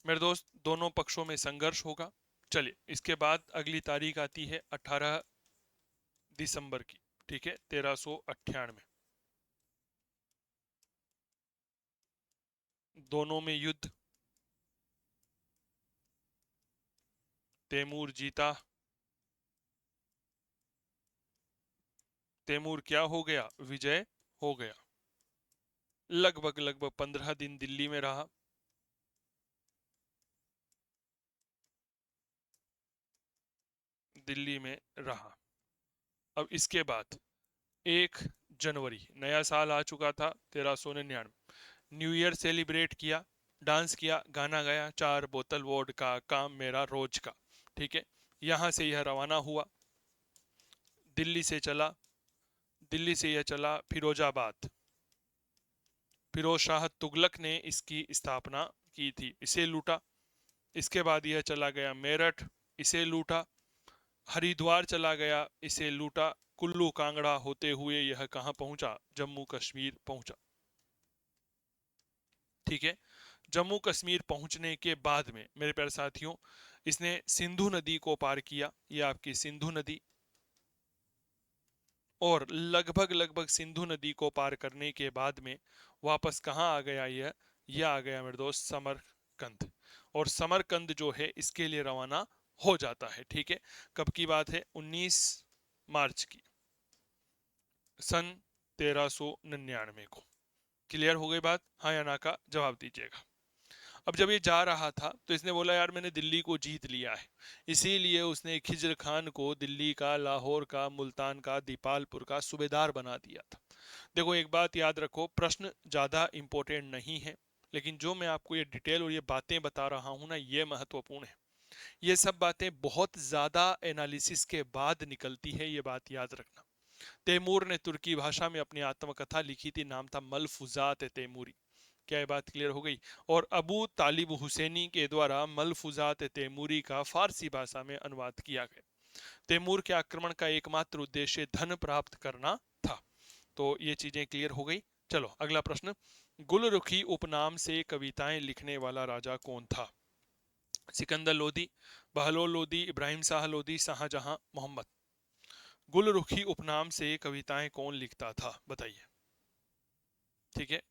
मेरे दोस्त, दोनों पक्षों में संघर्ष होगा। चलिए, इसके बाद अगली तारीख आती है 18 दिसंबर की। ठीक है, 1398, दोनों में युद्ध। तैमूर जीता। तैमूर क्या हो गया? विजय हो गया। लगभग लगभग 15 दिन दिल्ली में रहा। दिल्ली में रहा। अब इसके बाद 1 जनवरी, नया साल आ चुका था 1399। न्यू ईयर सेलिब्रेट किया, डांस किया, गाना गाया, 4 बोतल वोड का काम मेरा रोज का। ठीक है, यहां से यह रवाना हुआ। दिल्ली से चला, दिल्ली से यह चला फिरोजाबाद। फिरोज शाह तुगलक ने इसकी स्थापना की थी, इसे लूटा। इसके बाद यह चला गया मेरठ, इसे लूटा। हरिद्वार चला गया, इसे लूटा। कुल्लू कांगड़ा होते हुए यह कहां पहुंचा? जम्मू कश्मीर पहुंचा। ठीक है, जम्मू कश्मीर पहुंचने के बाद में मेरे प्यारे साथियों इसने सिंधु नदी को पार किया, ये आपकी सिंधु नदी, और लगभग लगभग सिंधु नदी को पार करने के बाद में वापस कहाँ आ गया? यह आ गया मेरे दोस्त समरकंद, और समरकंद जो है इसके लिए रवाना हो जाता है। ठीक है, कब की बात है? 19 मार्च की, सन 1399 को। क्लियर हो गई बात? हाँ या ना का जवाब दीजिएगा। अब जब ये जा रहा था तो इसने बोला यार मैंने दिल्ली को जीत लिया है, इसीलिए उसने खिज्र खान को दिल्ली का, लाहौर का, मुल्तान का, दीपालपुर का सूबेदार बना दिया था। देखो एक बात याद रखो, प्रश्न ज्यादा इंपॉर्टेंट नहीं है, लेकिन जो मैं आपको ये डिटेल और ये बातें बता रहा हूं ना, ये महत्वपूर्ण है। ये सब बातें बहुत ज्यादा एनालिसिस के बाद निकलती है, ये बात याद रखना। तैमूर ने तुर्की भाषा में अपनी आत्मकथा लिखी थी, नाम था मलफुजात तैमूरी। क्या ये बात क्लियर हो गई? और अबू तालिब हुसैनी के द्वारा मलफुजात तैमूरी का फारसी भाषा में अनुवाद किया गया। तैमूर के आक्रमण का एकमात्र उद्देश्य धन प्राप्त करना था। तो ये चीजें क्लियर हो गई। चलो अगला प्रश्न, गुलरुखी उपनाम से कविताएं लिखने वाला राजा कौन था? सिकंदर लोदी, बहलोल लोदी, इब्राहिम शाह लोदी, शाहजहां, मोहम्मद। गुलरुखी उपनाम से कविताएं कौन लिखता था? बताइए। ठीक है,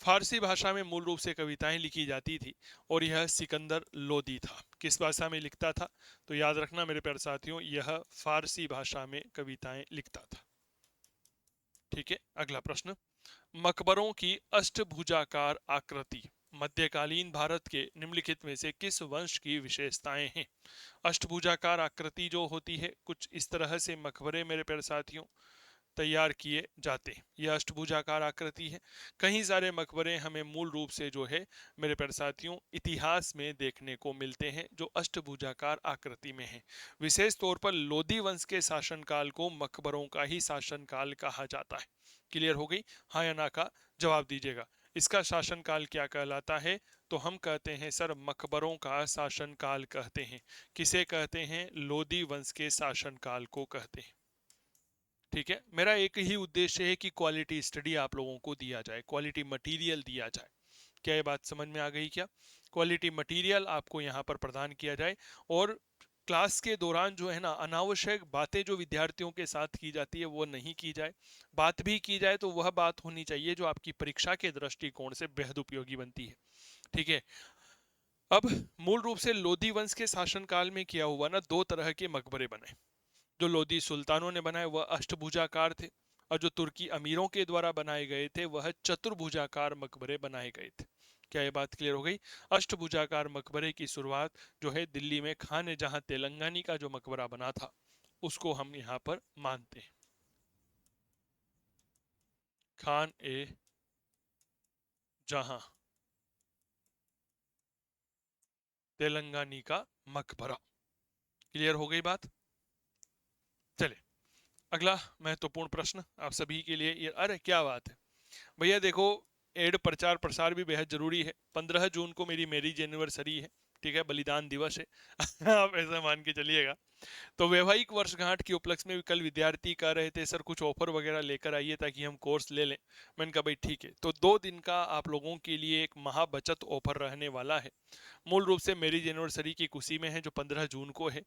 फारसी भाषा में मूल रूप से कविताएं लिखी जाती थी और यह सिकंदर लोदी था। किस भाषा में लिखता था? तो याद रखना मेरे प्यारे साथियों, यह फारसी भाषा में कविताएं लिखता था। ठीक है, अगला प्रश्न, मकबरों की अष्टभुजाकार आकृति मध्यकालीन भारत के निम्नलिखित में से किस वंश की विशेषताएं हैं? अष्टभुजाकार आकृति जो होती है, कुछ इस तरह से मकबरे मेरे प्यारे साथियों तैयार किए जाते हैं। यह अष्टभुजाकार आकृति है। कई सारे मकबरे हमें मूल रूप से जो है मेरे प्यारे साथियों इतिहास में देखने को मिलते हैं जो अष्टभुजाकार आकृति में है। विशेष तौर पर लोदी वंश के शासनकाल को मकबरों का ही शासनकाल कहा जाता है। क्लियर हो गई? हाँ या ना का जवाब दीजिएगा। इसका शासनकाल क्या कहलाता है? तो हम कहते हैं सर मकबरों का शासनकाल कहते हैं। किसे कहते हैं? लोदी वंश के शासनकाल को कहते हैं। ठीक है, मेरा एक ही उद्देश्य है कि क्वालिटी स्टडी आप लोगों को दिया जाए, क्वालिटी मटेरियल दिया जाए। क्या ये बात समझ में आ गई? क्या क्वालिटी मटेरियल आपको यहाँ पर प्रदान किया जाए, और क्लास के दौरान जो है ना अनावश्यक बातें जो विद्यार्थियों के साथ की जाती है वो नहीं की जाए। बात भी की जाए तो वह बात होनी चाहिए जो आपकी परीक्षा के दृष्टिकोण से बेहद उपयोगी बनती है। ठीक है, अब मूल रूप से लोधी वंश के शासनकाल में किया हुआ ना, दो तरह के मकबरे बने। जो लोधी सुल्तानों ने बनाए वह अष्टभुजाकार थे, और जो तुर्की अमीरों के द्वारा बनाए गए थे वह चतुर्भुजाकार मकबरे बनाए गए थे। क्या ये बात क्लियर हो गई? अष्टभुजाकार मकबरे की शुरुआत जो है दिल्ली में खान ए जहां तेलंगानी का जो मकबरा बना था उसको हम यहाँ पर मानते हैं। खान ए जहां तेलंगानी का मकबरा। क्लियर हो गई बात? चले अगला महत्वपूर्ण प्रश्न आप सभी के लिए। ये अरे क्या बात है भैया, देखो एड प्रचार प्रसार भी बेहद जरूरी है। 15 जून को मेरी मैरिज एनिवर्सरी है, ठीक है, बलिदान दिवस है। आप ऐसा मान के चलिएगा। तो वैवाहिक वर्षगांठ के उपलक्ष्य में कल विद्यार्थी कह रहे थे सर कुछ ऑफर वगैरह लेकर आइए ताकि हम कोर्स ले लें। मैंने कहा भाई ठीक है, तो 2 दिन का आप लोगों के लिए एक महाबचत ऑफर रहने वाला है। मूल रूप से मैरिज एनिवर्सरी की खुशी में है जो 15 जून को है,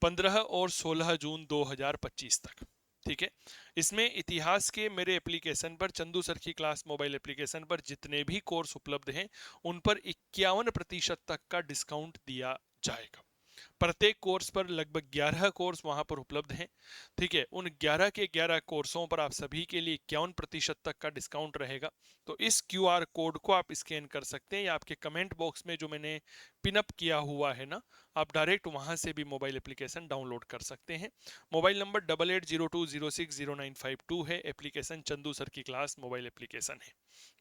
15 और 16 जून 2025 तक। ठीक है, इसमें इतिहास के मेरे एप्लीकेशन पर, चंदू सर की क्लास मोबाइल एप्लीकेशन पर जितने भी कोर्स उपलब्ध हैं उन पर 51% तक का डिस्काउंट दिया जाएगा। प्रत्येक कोर्स पर लगभग 11 कोर्स वहां पर उपलब्ध हैं। ठीक है, उन 11 के 11 कोर्सों पर आप सभी के लिए 51% तक का डिस्काउंट रहेगा। तो इस QR कोड को आप स्कैन कर सकते हैं, या आपके कमेंट बॉक्स में जो मैंने पिनअप किया हुआ है ना, आप डायरेक्ट वहां से भी मोबाइल एप्लीकेशन डाउनलोड कर सकते हैं। मोबाइल नंबर 8802060952 है। एप्लीकेशन चंदू सर की क्लास मोबाइल एप्लीकेशन है।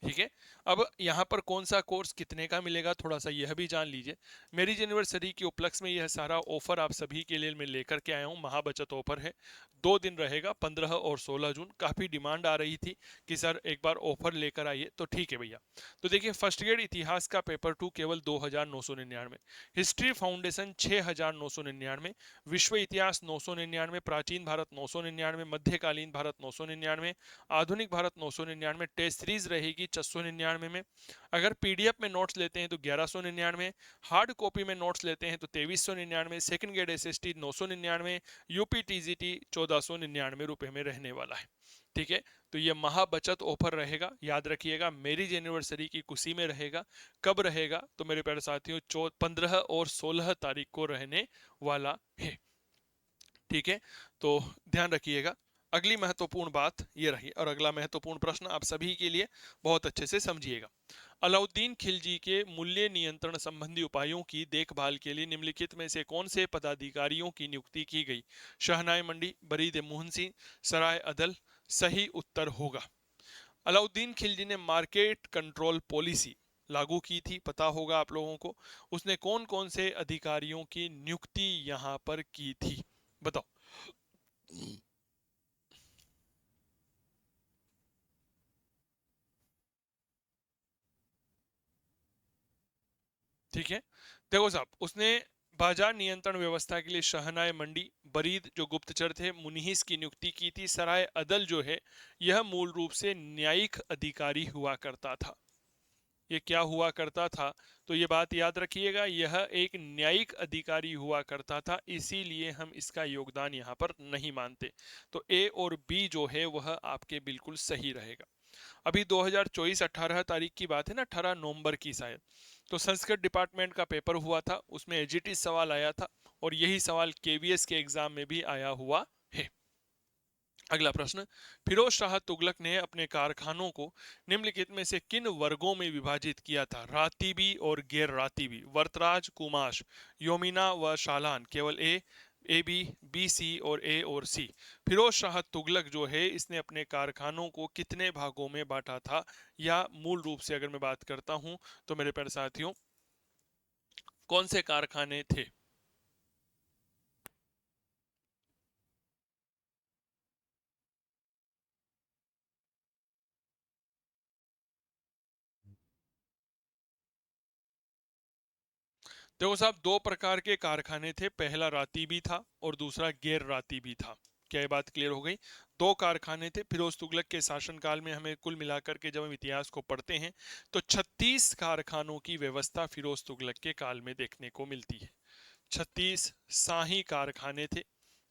ठीक है, अब यहाँ पर कौन सा कोर्स कितने का मिलेगा थोड़ा सा यह भी जान लीजिए। मैरिज एनिवर्सरी के उपलक्ष्य में यह सारा सारा ऑफर आप सभी के लिए मैं लेकर के आया हूँ। महाबचत ऑफर है, 2 दिन रहेगा, 15 और 16 जून। काफी डिमांड आ रही थी कि सर एक बार ऑफर लेकर आइए, तो ठीक है भैया। तो देखिए, फर्स्ट ग्रेड इतिहास का पेपर 2 केवल 2,999, हिस्ट्री फाउंडेशन 6,999, विश्व इतिहास 999, प्राचीन भारत 999, मध्यकालीन भारत 999, आधुनिक भारत 999, टेस्ट सीरीज रहेगी 699 में। अगर पीडीएफ में नोट्स लेते हैं तो 1199, हार्ड कॉपी में नोट्स लेते हैं तो 2399, second grade SST 999, UP TGT 1499 रुपए में रहने वाला है। ठीक है, तो ये महाबचत ऑफर रहेगा, याद रखिएगा, मैरिज एनिवर्सरी की खुशी में रहेगा। कब रहेगा तो मेरे प्यारे साथियों 15 और 16 तारीख को रहने वाला है। ठीक है, तो ध्यान रखिएगा। अगली महत्वपूर्ण बात ये रही, और अगला महत्वपूर्ण प्रश्न आप सभी के लिए, बहुत अच्छे से समझिएगा। अलाउद्दीन खिलजी के मूल्य नियंत्रण संबंधी उपायों की देखभाल के लिए निम्नलिखित में से कौन से पदाधिकारियों की नियुक्ति की गई? शहनाई मंडी, बरीद मुहंसी, सराय अदल। सही उत्तर होगा, अलाउद्दीन खिलजी ने मार्केट कंट्रोल पॉलिसी लागू की थी, पता होगा आप लोगों को। उसने कौन कौन से अधिकारियों की नियुक्ति यहां पर की थी, बताओ। ठीक है, देखो साहब, उसने बाजार नियंत्रण व्यवस्था के लिए शहनाई मंडी, बरीद जो गुप्तचर थे, मुनिहिस की नियुक्ति की थी। सराय अदल जो है, यह मूल रूप से न्यायिक अधिकारी हुआ करता था। ये क्या हुआ करता था, तो ये बात याद रखिएगा, यह एक न्यायिक अधिकारी हुआ करता था, इसीलिए हम इसका योगदान यहाँ पर नहीं मानते। तो ए और बी जो है वह आपके बिल्कुल सही रहेगा। अभी 2024 18 तारीख की बात है ना, 18 नवंबर की शायद, तो संस्कृत डिपार्टमेंट का पेपर हुआ था, उसमें एजीटी सवाल आया था, और यही सवाल केवीएस के एग्जाम में भी आया हुआ है। अगला प्रश्न, फिरोज शाह तुगलक ने अपने कारखानों को निम्नलिखित में से किन वर्गों में विभाजित किया था? रातीबी और गैर रातीबी, वर्तराज, कुमाश, योमिना व शालान। केवल ए बी, बी सी और ए और सी। फिरोज शाह तुगलक जो है, इसने अपने कारखानों को कितने भागों में बांटा था? या मूल रूप से अगर मैं बात करता हूं तो मेरे प्यारे साथियों, कौन से कारखाने थे? देखो साहब, दो प्रकार के कारखाने थे, पहला रातीबी था और दूसरा गैर रातीबी था। क्या ये बात क्लियर हो गई? दो कारखाने थे फिरोज तुगलक के शासनकाल में। हमें कुल मिलाकर के जब हम इतिहास को पढ़ते हैं तो 36 कारखानों की व्यवस्था फिरोज तुगलक के काल में देखने को मिलती है। 36 शाही कारखाने थे,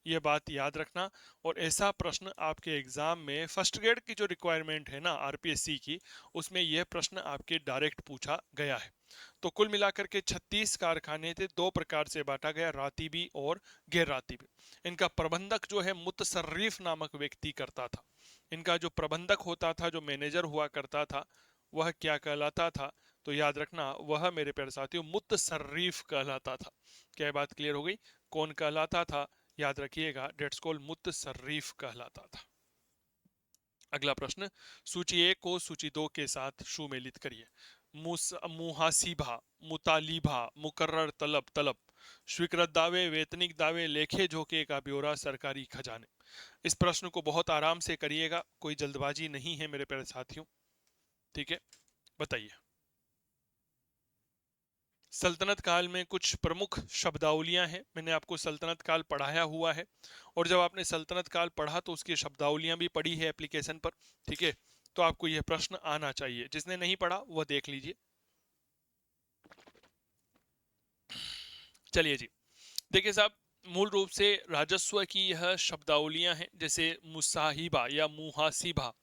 ये बात याद रखना। और ऐसा प्रश्न आपके एग्जाम में फर्स्ट ग्रेड की जो रिक्वायरमेंट है ना आरपीएससी की, उसमें यह प्रश्न आपके डायरेक्ट पूछा गया है। तो कुल मिलाकर के 36 कारखाने थे, दो प्रकार से बांटा गया, रातीबी और गैर रातीबी। इनका प्रबंधक जो है मुतसर्रिफ नामक व्यक्ति करता था। इनका जो प्रबंधक होता था, जो मैनेजर हुआ करता था, वह क्या कहलाता था? तो याद रखना, वह मेरे प्यारे साथियों मुतसर्रिफ कहलाता था। क्या बात क्लियर हो गई? कौन कहलाता था? याद रखिएगा, डेट्स कॉल्ड मुतसर्रिफ कहलाता था। अगला प्रश्न, सूची 1 को सूची 2 के साथ सुमेलित करिए। मुहासिबा, मुतालिबा, मुकर्रर तलब, तलब, स्वीकृत दावे, वेतनिक दावे, लेखे जोखे का ब्यौरा, सरकारी खजाने। इस प्रश्न को बहुत आराम से करिएगा, कोई जल्दबाजी नहीं है मेरे प्यारे साथियों। ठीक है, बताइए। सल्तनत काल में कुछ प्रमुख शब्दावलियां हैं, मैंने आपको सल्तनत काल पढ़ाया हुआ है, और जब आपने सल्तनत काल पढ़ा तो उसकी शब्दावलियां भी पढ़ी है एप्लीकेशन पर। ठीक है, तो आपको यह प्रश्न आना चाहिए, जिसने नहीं पढ़ा वह देख लीजिए। चलिए जी, देखिए साहब, मूल रूप से राजस्व की यह शब्दावलियां हैं, जैसे मुसाहिबा या मुहासिबा,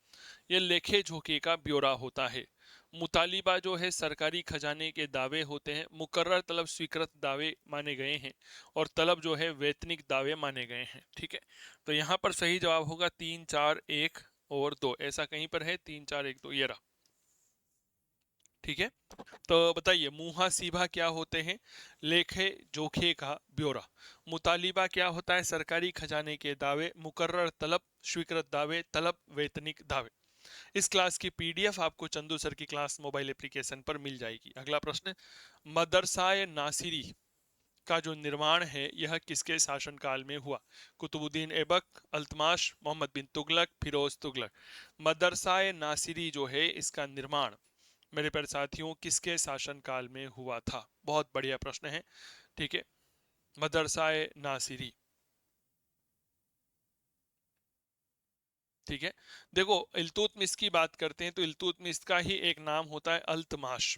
यह लेखे जोखे का ब्यौरा होता है। मुतालिबा जो है सरकारी खजाने के दावे होते हैं। मुकर्रर तलब स्वीकृत दावे माने गए हैं, और तलब जो है वेतनिक दावे माने गए हैं। ठीक है, तो यहाँ पर सही जवाब होगा 3 4 1 और 2, ऐसा कहीं पर है 3 4 1 2, ये रहा। ठीक है, तो बताइए, मुहासिबा क्या होते हैं? लेखे जोखे का ब्यौरा। मुतालिबा क्या होता है? सरकारी खजाने के दावे। मुकर्रर तलब स्वीकृत दावे, तलब वेतनिक दावे। इस क्लास की पीडीएफ आपको चंदू सर की क्लास मोबाइल एप्लीकेशन पर मिल जाएगी। अगला प्रश्न, मदरसाए नासिरी का जो निर्माण है यह किसके शासनकाल में हुआ? कुतुबुद्दीन ऐबक, अल्तमाश, मोहम्मद बिन तुगलक, फिरोज तुगलक। मदरसाए नासिरी जो है इसका निर्माण मेरे प्यारे साथियों किसके शासनकाल में हुआ था? बहुत बढ़िया प्रश्न है। ठीक है, मदरसाए नासिरी। ठीक है, देखो इल्तुतमिश की बात करते हैं तो इल्तुतमिश का ही एक नाम होता है अल्तमाश।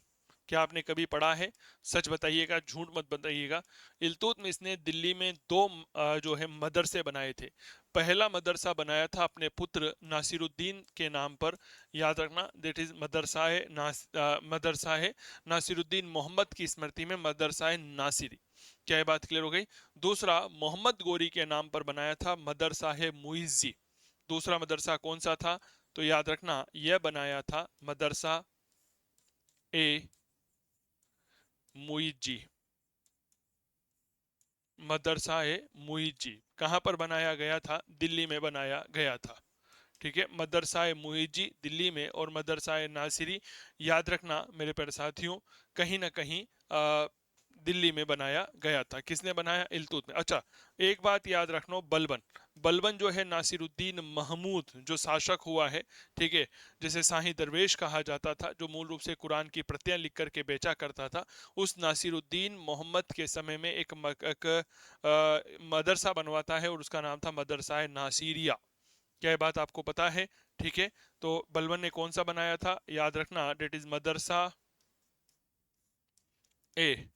क्या आपने कभी पढ़ा है? सच बताइएगा, झूठ मत बताइएगा। इल्तुतमिश ने दिल्ली में दो जो है मदरसे बनाए थे। पहला मदरसा बनाया था अपने पुत्र नासिरुद्दीन के नाम पर, याद रखना, दैट इज मदरसा है नासिरुद्दीन मोहम्मद की स्मृति में, मदरसा है नासिरी। क्या ये बात क्लियर हो गई? दूसरा मोहम्मद गोरी के नाम पर बनाया था, मदरसा है मुइज्जी। दूसरा मदरसा कौन सा था? तो याद रखना यह बनाया था मदरसा ए मुइज्जी। मदरसा ए मुइज्जी कहां पर बनाया गया था? दिल्ली में बनाया गया था। ठीक है, मदरसा ए मुइज्जी दिल्ली में, और मदरसा ए नासिरी याद रखना मेरे प्यारे साथियों कहीं ना कहीं दिल्ली में बनाया गया था। किसने बनाया? इल्तुतमिश। अच्छा, एक बात याद रखना, बलबन। बलबन जो है नासिरुद्दीन महमूद जो शासक हुआ है, ठीक है, जिसे शाही दरवेश कहा जाता था, जो मूल रूप से कुरान की प्रतियां लिख करके बेचा करता था, उस नासिरुद्दीन मोहम्मद के समय में एक मदरसा बनवाता है और उसका नाम था मदरसा नासिरिया। क्या ये बात आपको पता है? ठीक है, तो बलबन ने कौन सा बनाया था? याद रखना, डेट इज मदरसा ए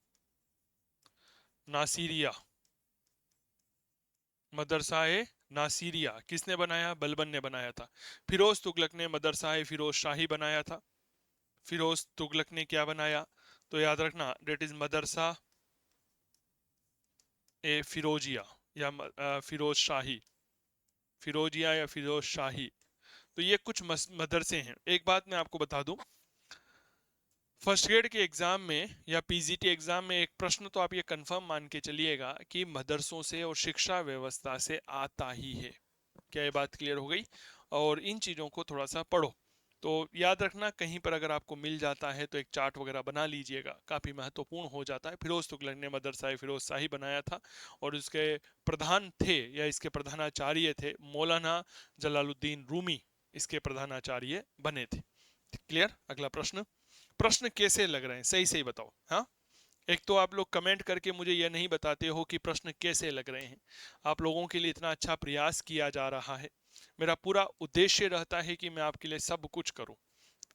नासिरिया। मदरसा ए नासिरिया किसने बनाया? बलबन ने बनाया था। फिरोज तुगलक ने मदरसा ए फिरोज शाही बनाया था। फिरोज तुगलक ने क्या बनाया? तो याद रखना, डेट इज मदरसा ए फिरोजिया या फिरोज शाही, फिरोजिया या फिरोज शाही। तो ये कुछ मदरसे हैं। एक बात मैं आपको बता दूं, फर्स्ट ग्रेड के एग्जाम में या पीजीटी एग्जाम में एक प्रश्न तो आप ये कंफर्म मान के चलिएगा कि मदरसों से और शिक्षा व्यवस्था से आता ही है। क्या ये बात क्लियर हो गई? और इन चीज़ों को थोड़ा सा पढ़ो। तो याद रखना, कहीं पर अगर आपको मिल जाता है तो एक चार्ट वगैरह बना लीजिएगा, काफ़ी महत्वपूर्ण हो जाता है। फिरोज तुगलक ने मदरसा फिरोज शाही बनाया था, और उसके प्रधान थे या इसके प्रधानाचार्य थे मौलाना जलालुद्दीन रूमी, इसके प्रधानाचार्य बने थे। क्लियर? अगला प्रश्न। प्रश्न कैसे लग रहे हैं, सही सही बताओ। हाँ, एक तो आप लोग कमेंट करके मुझे यह नहीं बताते हो कि प्रश्न कैसे लग रहे हैं। आप लोगों के लिए इतना अच्छा प्रयास किया जा रहा है, मेरा पूरा उद्देश्य रहता है कि मैं आपके लिए सब कुछ करूं।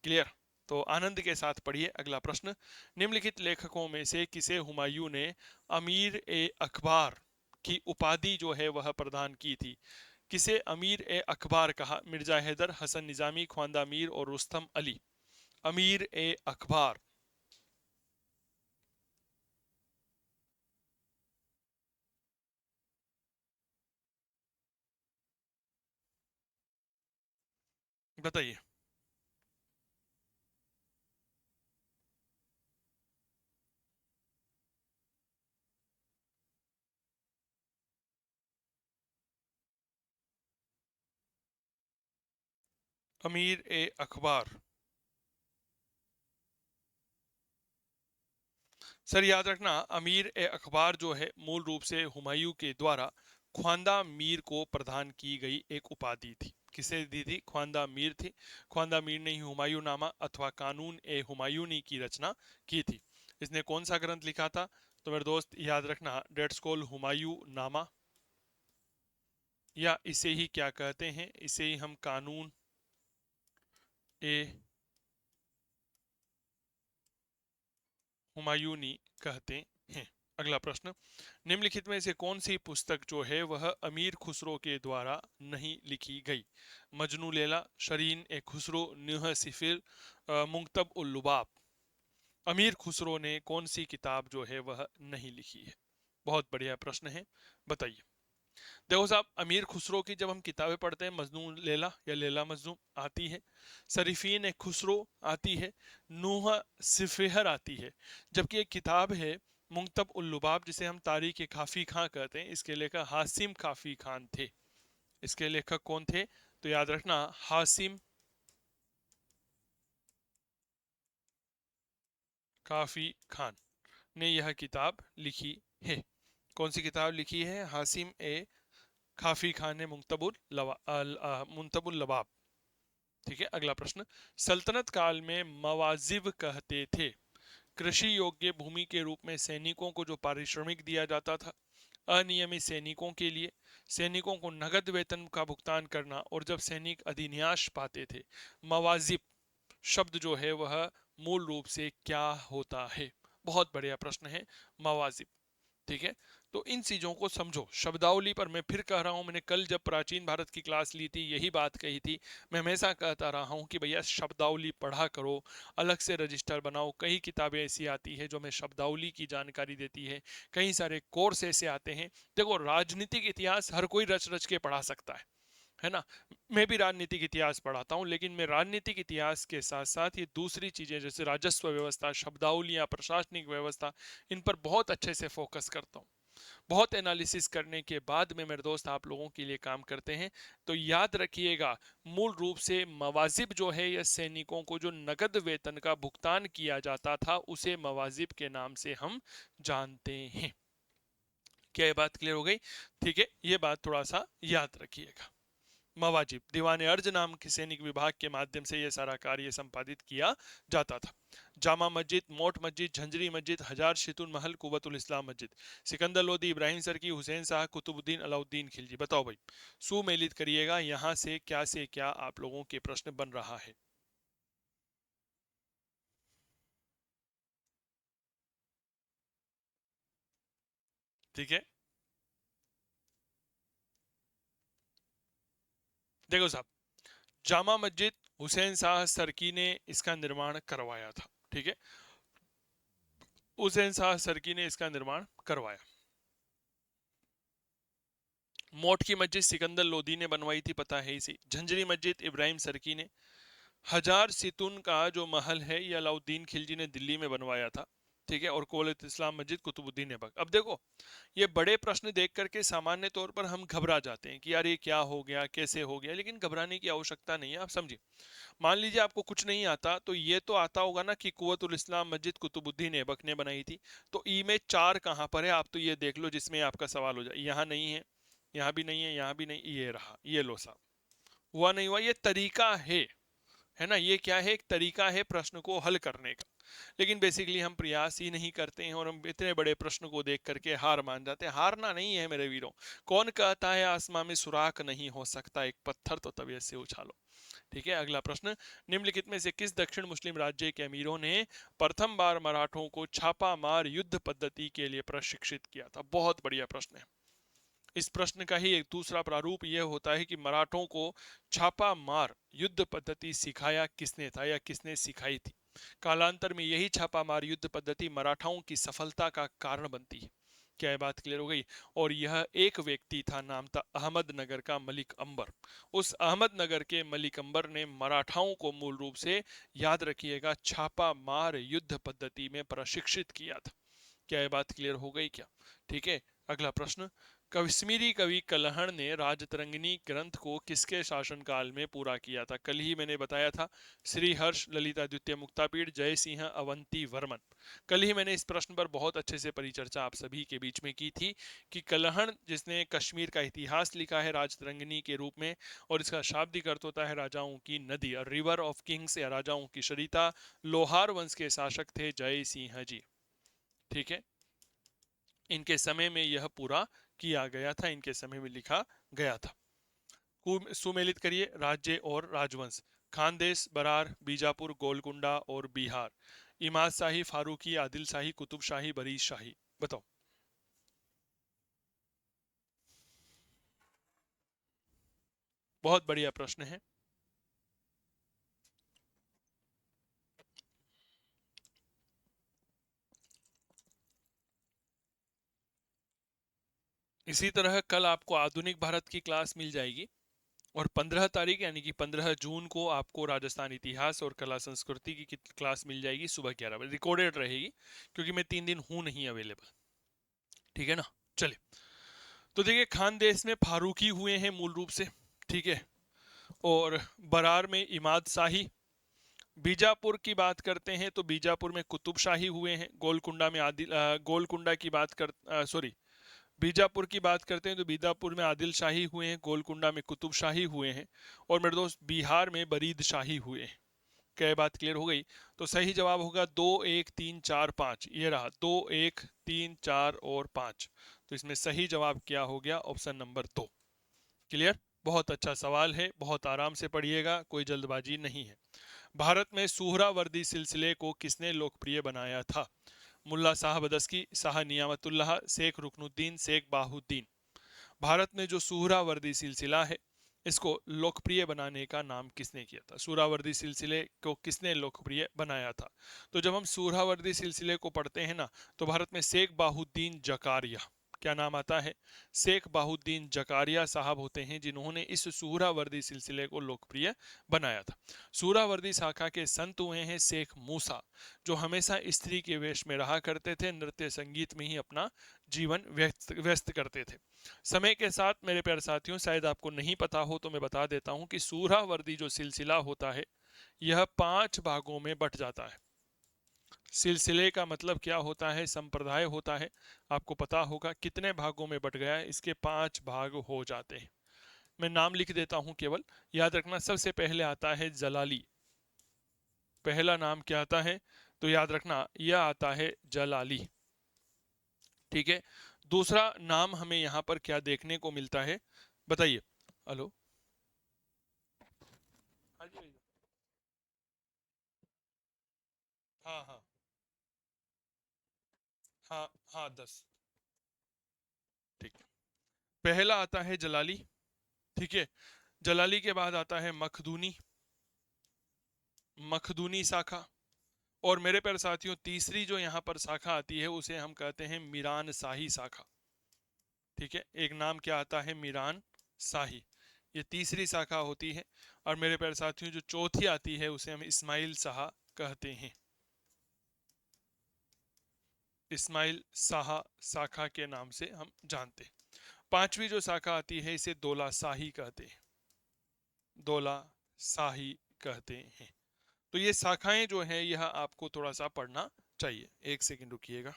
क्लियर? तो आनंद के साथ पढ़िए अगला प्रश्न। निम्नलिखित लेखकों में से किसे हुमायूं ने अमीर ए अखबार की उपाधि जो है वह प्रदान की थी? किसे अमीर ए अखबार कहा? मिर्जा हैदर, हसन निजामी, ख्वांदा मीर और रुस्तम अली। अमीर ए अखबार। बताइए। अमीर ए अखबार। सर याद रखना, अमीर ए अखबार जो है मूल रूप से हुमायूं के द्वारा ख्वांदा मीर को प्रदान की गई एक उपाधि थी। किसे दी थी? ख्वांदा मीर थी। ख्वांदा मीर ने ही हुमायूं नामा अथवा कानून ए हुमायूनी की रचना की थी। इसने कौन सा ग्रंथ लिखा था? तो मेरे दोस्त याद रखना, डेट्स कॉल्ड हुमायूं नामा, या इसे ही क्या कहते हैं, इसे ही हम कानून ए हुमायूनी कहते हैं। अगला प्रश्न। निम्नलिखित में से कौन सी पुस्तक जो है वह अमीर खुसरो के द्वारा नहीं लिखी गई? मजनू लैला, शरीन ए खुसरो, न्यूह सिफिर, मुक्तब उल लुबाब। अमीर खुसरो ने कौन सी किताब जो है वह नहीं लिखी है? बहुत बढ़िया प्रश्न है, बताइए। देखो साहब, अमीर खुसरो की जब हम किताबें पढ़ते हैं, मजनू लैला या लैला मजनू आती है, शरीफीन ए खुसरो आती है, नूह सिफेहर आती है। जबकि एक किताब है मुक्तब उल लुबाब, जिसे हम तारीख काफ़ी खां कहते हैं, इसके लेखक हासिम काफ़ी खान थे। इसके लेखक कौन थे? तो याद रखना, हासिम काफ़ी खान ने यह किताब लिखी है। कौन सी किताब लिखी है? हासिम ए खाफी खान ने मुंतबुल लबाब। ठीक है, अगला प्रश्न। सल्तनत काल में मवाजिब कहते थे कृषि योग्य भूमि के रूप में सैनिकों को जो पारिश्रमिक दिया जाता था अनियमित सैनिकों के लिए, सैनिकों को नगद वेतन का भुगतान करना, और जब सैनिक अधिन्यास पाते थे। मवाजिब शब्द जो है वह मूल रूप से क्या होता है? बहुत बढ़िया प्रश्न है, मवाजिब। ठीक है, तो इन चीजों को समझो। शब्दावली पर मैं फिर कह रहा हूं, मैंने कल जब प्राचीन भारत की क्लास ली थी यही बात कही थी। मैं हमेशा कहता रहा हूं कि भैया शब्दावली पढ़ा करो, अलग से रजिस्टर बनाओ। कई किताबें ऐसी आती है जो हमें शब्दावली की जानकारी देती है, कई सारे कोर्स ऐसे आते हैं। देखो, राजनीतिक इतिहास हर कोई रच रच के पढ़ा सकता है ना। मैं भी राजनीतिक इतिहास पढ़ाता हूं, लेकिन मैं राजनीतिक इतिहास के साथ साथ ये दूसरी चीजें जैसे राजस्व व्यवस्था, शब्दावलियां, प्रशासनिक व्यवस्था, इन पर बहुत अच्छे से फोकस करता हूं। बहुत एनालिसिस करने के बाद में मेरे दोस्त आप लोगों के लिए काम करते हैं। तो याद रखिएगा, मूल रूप से मवाजिब जो है यह सैनिकों को जो नगद वेतन का भुगतान किया जाता था उसे मवाजिब के नाम से हम जानते हैं। क्या ये बात क्लियर हो गई? ठीक है, ये बात थोड़ा सा याद रखिएगा। मवाजिब दीवान अर्ज नाम के सैनिक विभाग के माध्यम से यह सारा कार्य संपादित किया जाता था। जामा मस्जिद, मोट मस्जिद, झंझरी मस्जिद, हजार शितुन महल, कुवतुल इस्लाम मस्जिद, सिकंदर लोदी, इब्राहिम सरकी, हुसैन शाह, कुतुबुद्दीन, अलाउद्दीन खिलजी। बताओ भाई, सुमेलित करिएगा यहां से क्या आप लोगों के प्रश्न बन रहा है। ठीक है, देखो साहब, जामा मस्जिद हुसैन शाह सरकी ने इसका निर्माण करवाया था। ठीक है, हुसैन शाह सरकी ने इसका निर्माण करवाया। मोट की मस्जिद सिकंदर लोदी ने बनवाई थी, पता है इसी। झंझरी मस्जिद इब्राहिम सरकी ने। हजार सितुन का जो महल है ये अलाउद्दीन खिलजी ने दिल्ली में बनवाया था। ठीक है, और कोलत इस्लाम मस्जिद कुतुबुद्दीन ऐबक। अब देखो, ये बड़े प्रश्न देख करके सामान्य तौर पर हम घबरा जाते हैं कि यार ये क्या हो गया, कैसे हो गया, लेकिन घबराने की आवश्यकता नहीं है। आप समझिए, मान लीजिए आपको कुछ नहीं आता, तो ये तो आता होगा ना कि कुवतुल इस्लाम मस्जिद कुतुबुद्दीन ऐबक ने बनाई थी। तो ई में चार कहां पर है आप तो ये देख लो, जिसमें आपका सवाल हो जाए। यहाँ नहीं है, यहाँ भी नहीं है, यहाँ भी नहीं, ये रहा, ये लो साहब। हुआ नहीं हुआ, ये तरीका है ना। ये क्या है? एक तरीका है प्रश्न को हल करने का। लेकिन बेसिकली हम प्रयास ही नहीं करते हैं और हम इतने बड़े प्रश्न को देख करके हार मान जाते हैं। हारना नहीं है मेरे वीरों। कौन कहता है आसमां में सुराख नहीं हो सकता, एक पत्थर तो तबीयत से उछालो। ठीक है, अगला प्रश्न। निम्नलिखित में से किस दक्षिण मुस्लिम राज्य के अमीरों ने प्रथम बार मराठों को छापा मार युद्ध पद्धति के लिए प्रशिक्षित किया था? बहुत बढ़िया प्रश्न है। इस प्रश्न का ही एक दूसरा प्रारूप यह होता है कि मराठों को छापा मार युद्ध पद्धति सिखाया किसने था या किसने सिखाई थी? कालांतर में यही छापा मार युद्ध पद्धति मराठाओं की सफलता का कारण बनती है। क्या यह बात क्लियर हो गई? और यह एक व्यक्ति था, नाम था अहमदनगर का मलिक अंबर। उस अहमदनगर के मलिक अंबर ने मराठाओं को मूल रूप से, याद रखिएगा, छापा मार युद्ध पद्धति में प्रशिक्षित किया था। क्या यह बात क्लियर हो गई क्या? ठीक है, अगला प्रश्न। कश्मीरी कवि कलहण ने राजतरंगिणी ग्रंथ को किसके शासनकाल में पूरा किया था? कल ही मैंने बताया था, श्री हर्ष, ललिता द्वितीय मुक्तापीड़, जय सिंह, अवंती वर्मन। कल ही मैंने इस प्रश्न पर बहुत अच्छे से परिचर्चा आप सभी के बीच में की थी कि कलहण जिसने कश्मीर का इतिहास लिखा है राजतरंगिणी के रूप में, और इसका शाब्दिक अर्थ होता है राजाओं की नदी, और रिवर ऑफ किंग्स या राजाओं की सरिता, लोहार वंश के शासक थे जय सिंह जी। ठीक है, इनके समय में यह पूरा किया गया था, इनके समय में लिखा गया था। सुमेलित करिए राज्य और राजवंश। खानदेश, बरार, बीजापुर, गोलकुंडा और बिहार। इमाद शाही, फारूकी, आदिल शाही, कुतुब शाही, बरीज शाही। बताओ। बहुत बढ़िया प्रश्न है। इसी तरह कल आपको आधुनिक भारत की क्लास मिल जाएगी, और 15 तारीख यानी कि 15 जून को आपको राजस्थान इतिहास और कला संस्कृति की क्लास मिल जाएगी सुबह 11 बजे, रिकॉर्डेड रहेगी, क्योंकि मैं 3 दिन हूं नहीं अवेलेबल। ठीक है ना। चलिए, तो देखिए, खानदेश में फारूकी हुए हैं मूल रूप से। ठीक है, और बरार में इमाद शाही, बीजापुर की बात करते हैं तो बीजापुर में कुतुब शाही हुए हैं। गोलकुंडा में गोलकुंडा की बात कर सॉरी, बीजापुर की बात करते हैं तो बीजापुर में आदिल शाही हुए हैं, गोलकुंडा में कुतुब शाही हुए हैं, और मेरे दोस्त बिहार में बरीद शाही हुए हैं। क्या बात क्लियर हो गई? तो सही जवाब होगा 2 1 3 4 5। ये रहा 2 1 3 4 और 5। तो इसमें सही जवाब क्या हो गया? Option number 2। क्लियर? बहुत अच्छा सवाल है, बहुत आराम से पढ़िएगा, कोई जल्दबाजी नहीं है। भारत में सुहरावर्दी सिलसिले को किसने लोकप्रिय बनाया था? मुल्ला साहब बदस्की, शाह नियामतुल्लाह, शेख रुकनुद्दीन, शेख बाहुद्दीन। भारत में जो सुहरावर्दी सिलसिला है, इसको लोकप्रिय बनाने का नाम किसने किया था? सुहरावर्दी सिलसिले को किसने लोकप्रिय बनाया था? तो जब हम सुहरावर्दी सिलसिले को पढ़ते हैं ना, तो भारत में शेख बाहुद्दीन जकारिया, क्या नाम आता है? शेख बाहुद्दीन जकारिया साहब होते हैं जिन्होंने इस सुहरावर्दी सिलसिले को लोकप्रिय बनाया था। सुहरावर्दी शाखा के संत हुए हैं शेख मूसा, जो हमेशा स्त्री के वेश में रहा करते थे, नृत्य संगीत में ही अपना जीवन व्यस्त करते थे। समय के साथ मेरे प्यारे साथियों, शायद आपको नहीं पता हो तो मैं बता देता हूं कि सुहरावर्दी जो सिलसिला होता है, यह 5 भागों में बट जाता है। सिलसिले का मतलब क्या होता है? संप्रदाय होता है। आपको पता होगा कितने भागों में बट गया है? इसके 5 भाग हो जाते हैं। मैं नाम लिख देता हूं, केवल याद रखना। सबसे पहले आता है जलाली। पहला नाम क्या आता है? तो याद रखना, यह आता है जलाली। ठीक है। दूसरा नाम हमें यहां पर क्या देखने को मिलता है? बताइए। हेलो। हाँ जी भैया। हाँ हाँ। हाँ हाँ, 10। ठीक। पहला आता है जलाली। ठीक है। जलाली के बाद आता है मखदूनी, मखदूनी शाखा। और मेरे प्यारे साथियों, तीसरी जो यहाँ पर शाखा आती है उसे हम कहते हैं मीरान शाही शाखा। ठीक है। एक नाम क्या आता है? मीरान शाही। ये तीसरी शाखा होती है। और मेरे प्यारे साथियों, जो चौथी आती है उसे हम इस्माइल शाह कहते हैं। इस्माइल शाह शाखा के नाम से हम जानते हैं। पांचवी जो शाखा आती है इसे दौला शाही कहते हैं। दौला शाही कहते हैं। तो ये शाखाएं जो हैं यह आपको थोड़ा सा पढ़ना चाहिए। एक सेकंड रुकिएगा।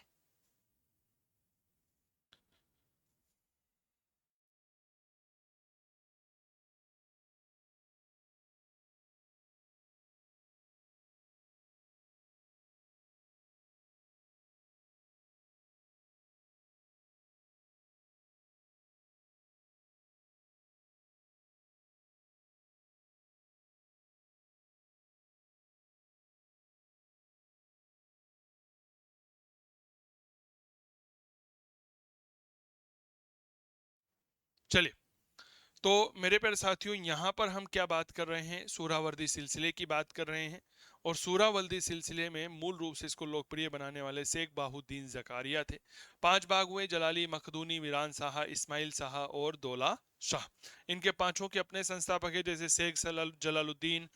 चलिए। तो मेरे प्यारे साथियों, यहाँ पर हम क्या बात कर रहे हैं? सूरावर्दी सिलसिले की बात कर रहे हैं। और सूरावर्दी सिलसिले में मूल रूप से इसको लोकप्रिय बनाने वाले शेख बाहुद्दीन जकारिया थे। 5 भाग हुए: जलाली, मखदूनी, मीरान शाह, इस्माइल शाह और दौला शाह। इनके पांचों के अपने संस्थापक है, जैसे शेख जलालुद्दीन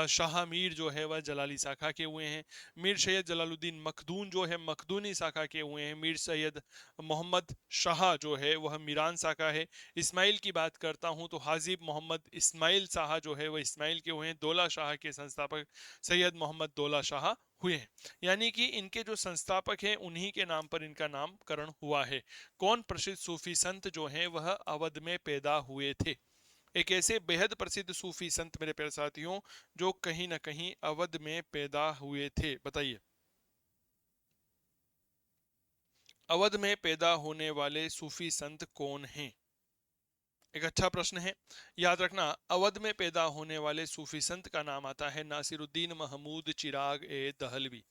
शाह मीर जो है वह जलाली शाखा के हुए हैं। मीर सैयद जलालुद्दीन मखदून जो है मखदूनी शाखा के हुए हैं। मीर सैयद मोहम्मद शाह जो है वह मीरान शाखा है। इस्माइल की बात करता हूं तो हाजिब मोहम्मद इस्माइल शाह जो है वह इस्माइल के हुए हैं। दौला शाह के संस्थापक सैयद मोहम्मद दौला शाह हुए हैं। यानी कि इनके जो संस्थापक हैं उन्हीं के नाम पर इनका नामकरण हुआ है। कौन प्रसिद्ध सूफी संत जो हैं वह अवध में पैदा हुए थे? एक ऐसे बेहद प्रसिद्ध सूफी संत मेरे प्यारे साथियों, जो कहीं ना कहीं अवध में पैदा हुए थे। बताइए। अवध में पैदा होने वाले सूफी संत कौन हैं? एक अच्छा प्रश्न है। याद रखना, अवध में पैदा होने वाले सूफी संत का नाम आता है नासिरुद्दीन महमूद चिराग ए दहलवी।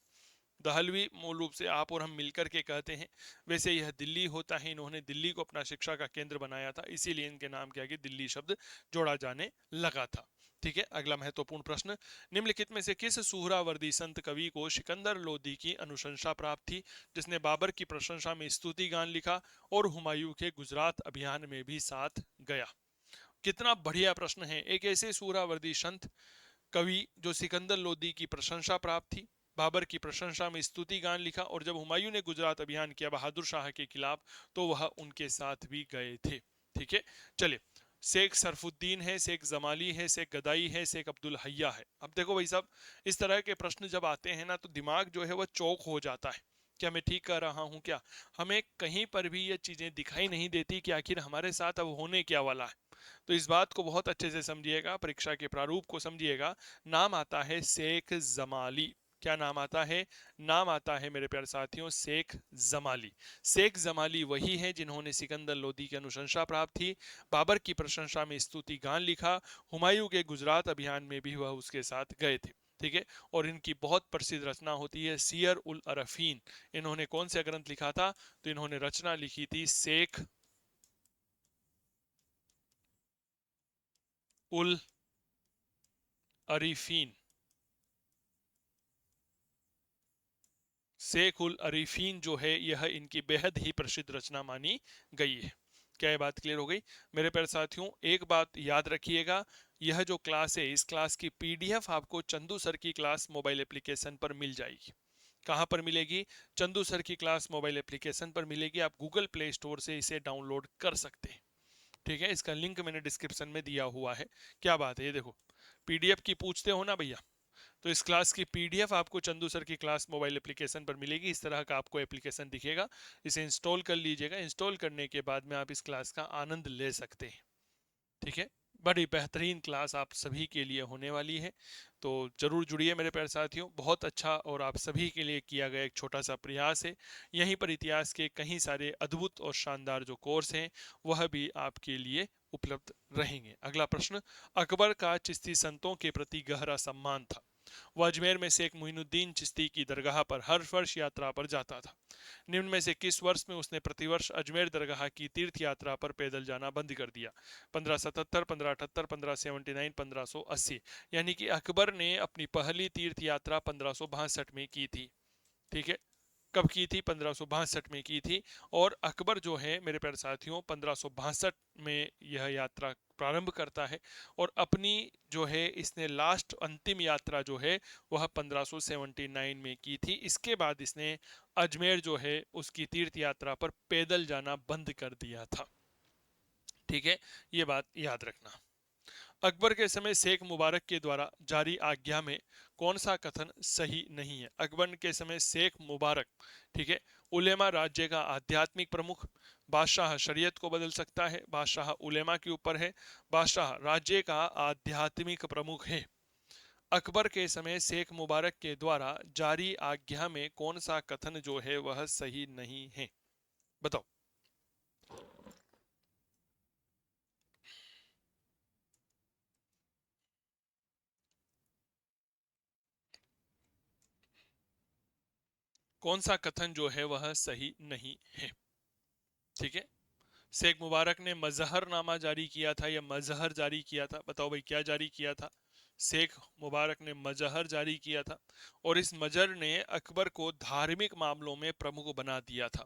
दहलवी मूल रूप से आप और हम मिलकर के कहते हैं। वैसे यह दिल्ली होता है, इन्होंने दिल्ली को अपना शिक्षा का केंद्र बनाया था, इसीलिए इनके नाम के आगे दिल्ली शब्द जोड़ा जाने लगा था। ठीक है। अगला महत्वपूर्ण प्रश्न: निम्नलिखित में से किस सुहरावर्दी संत कवि को सिकंदर लोदी की अनुशंसा प्राप्त थी, जिसने बाबर की प्रशंसा में स्तुति गान लिखा और हुमायूं के गुजरात अभियान में भी साथ गया? कितना बढ़िया प्रश्न है। एक ऐसे सूरावर्दी संत कवि जो सिकंदर लोदी की प्रशंसा प्राप्त थी, बाबर की प्रशंसा में स्तुति गान लिखा, और जब हुमायूं ने गुजरात अभियान किया बहादुर शाह के खिलाफ, तो वह उनके साथ भी गए थे। ठीक है। चलिए, शेख सरफुद्दीन है, शेख जमाली है, शेख गदाई है, शेख अब्दुल हय्या है। अब देखो भाई साहब, इस तरह के प्रश्न जब आते हैं ना तो दिमाग जो है वह चौक हो जाता है। क्या मैं ठीक कर रहा हूं क्या? हमें कहीं पर भी ये चीजें दिखाई नहीं देती कि आखिर हमारे साथ अब होने क्या वाला है। तो इस बात को बहुत अच्छे से समझिएगा, परीक्षा के प्रारूप को समझिएगा। नाम आता है शेख जमाली। क्या नाम आता है? नाम आता है मेरे प्यारे साथियों शेख जमाली। शेख जमाली वही है जिन्होंने सिकंदर लोदी की अनुशंसा प्राप्त थी, बाबर की प्रशंसा में स्तुति गान लिखा, हुमायूं के गुजरात अभियान में भी वह उसके साथ गए थे। ठीक है। और इनकी बहुत प्रसिद्ध रचना होती है सियर उल अरफीन। इन्होंने कौन सा ग्रंथ लिखा था? तो इन्होंने रचना लिखी थी शेख उल अरीफीन। शेख उल अरीफीन जो है यह इनकी बेहद ही प्रसिद्ध रचना मानी गई है। क्या ये बात क्लियर हो गई? मेरे प्यारे साथियों, एक बात याद रखिएगा, यह जो क्लास है इस क्लास की पीडीएफ आपको चंदू सर की क्लास मोबाइल एप्लीकेशन पर मिल जाएगी। कहां पर मिलेगी? चंदू सर की क्लास मोबाइल एप्लीकेशन पर मिलेगी। आप गूगल प्ले स्टोर से इसे डाउनलोड कर सकते हैं। ठीक है, इसका लिंक मैंने डिस्क्रिप्शन में दिया हुआ है। क्या बात है, ये देखो पीडीएफ की पूछते हो ना भैया, तो इस क्लास की पीडीएफ आपको चंदू सर की क्लास मोबाइल एप्लीकेशन पर मिलेगी। इस तरह का आपको एप्लीकेशन दिखेगा, इसे इंस्टॉल कर लीजिएगा। इंस्टॉल करने के बाद में आप इस क्लास का आनंद ले सकते हैं। ठीक है, बड़ी बेहतरीन क्लास आप सभी के लिए होने वाली है, तो जरूर जुड़िए मेरे प्यारे साथियों। बहुत अच्छा और आप सभी के लिए किया गया एक छोटा सा प्रयास है। यहीं पर इतिहास के कई सारे अद्भुत और शानदार जो कोर्स हैं वह भी आपके लिए उपलब्ध रहेंगे। अगला प्रश्न, अकबर का चिश्ती संतों के प्रति गहरा सम्मान था। वह अजमेर में शेख मोइनुद्दीन चिश्ती की दरगाह पर हर वर्ष यात्रा पर जाता था। निम्न में से किस वर्ष में उसने प्रतिवर्ष अजमेर दरगाह की तीर्थ यात्रा पर पैदल जाना बंद कर दिया? 1577, 1578, 1579, 1580। यानी कि अकबर ने अपनी पहली तीर्थ यात्रा 1562 में की थी। ठीक है, कब की थी? 1562 में की थी। और अकबर जो है मेरे प्यारे साथियों 1562 में यह यात्रा प्रारंभ करता है, और अपनी जो है इसने लास्ट अंतिम यात्रा जो है वह 1579 में की थी। इसके बाद इसने अजमेर जो है उसकी तीर्थ यात्रा पर पैदल जाना बंद कर दिया था। ठीक है, ये बात याद रखना। अकबर के समय शेख मुबारक के द्वारा जारी आज्ञा में कौन सा कथन सही नहीं है? अकबर के समय शेख मुबारक, ठीक है, उलेमा राज्य का आध्यात्मिक प्रमुख, बादशाह शरीयत को बदल सकता है, बादशाह उलेमा के ऊपर है, बादशाह राज्य का आध्यात्मिक प्रमुख है। अकबर के समय शेख मुबारक के द्वारा जारी आज्ञा में कौन सा कथन जो है वह सही नहीं है? बताओ। कौन सा कथन जो है वह सही नहीं है? ठीक है, शेख मुबारक ने मजहरनामा जारी किया था या मजहर जारी किया था? बताओ भाई, क्या जारी किया था? शेख मुबारक ने मजहर जारी किया था, और इस मजहर ने अकबर को धार्मिक मामलों में प्रमुख बना दिया था।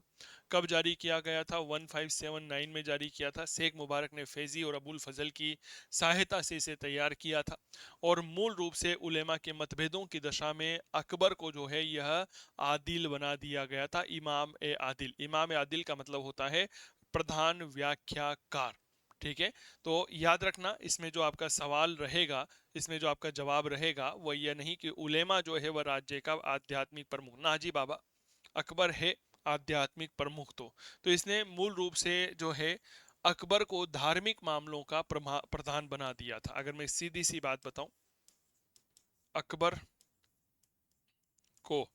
कब जारी किया गया था? 1579 में जारी किया था। शेख मुबारक ने फैजी और अबुल फजल की सहायता से इसे तैयार किया था, और मूल रूप से उलेमा के मतभेदों की दशा में अकबर को जो है यह आदिल बना दिया गया था। इमाम ए आदिल, इमाम ए आदिल का मतलब होता है प्रधान व्याख्याकार। ठीक है, तो याद रखना इसमें जो आपका सवाल रहेगा, इसमें जो आपका जवाब रहेगा वह यह नहीं कि उलेमा जो है वह राज्य का आध्यात्मिक प्रमुख, ना जी बाबा, अकबर है आध्यात्मिक प्रमुख। तो इसने मूल रूप से जो है अकबर को धार्मिक मामलों का प्रधान बना दिया था। अगर मैं सीधी सी बात बताऊं, अकबर को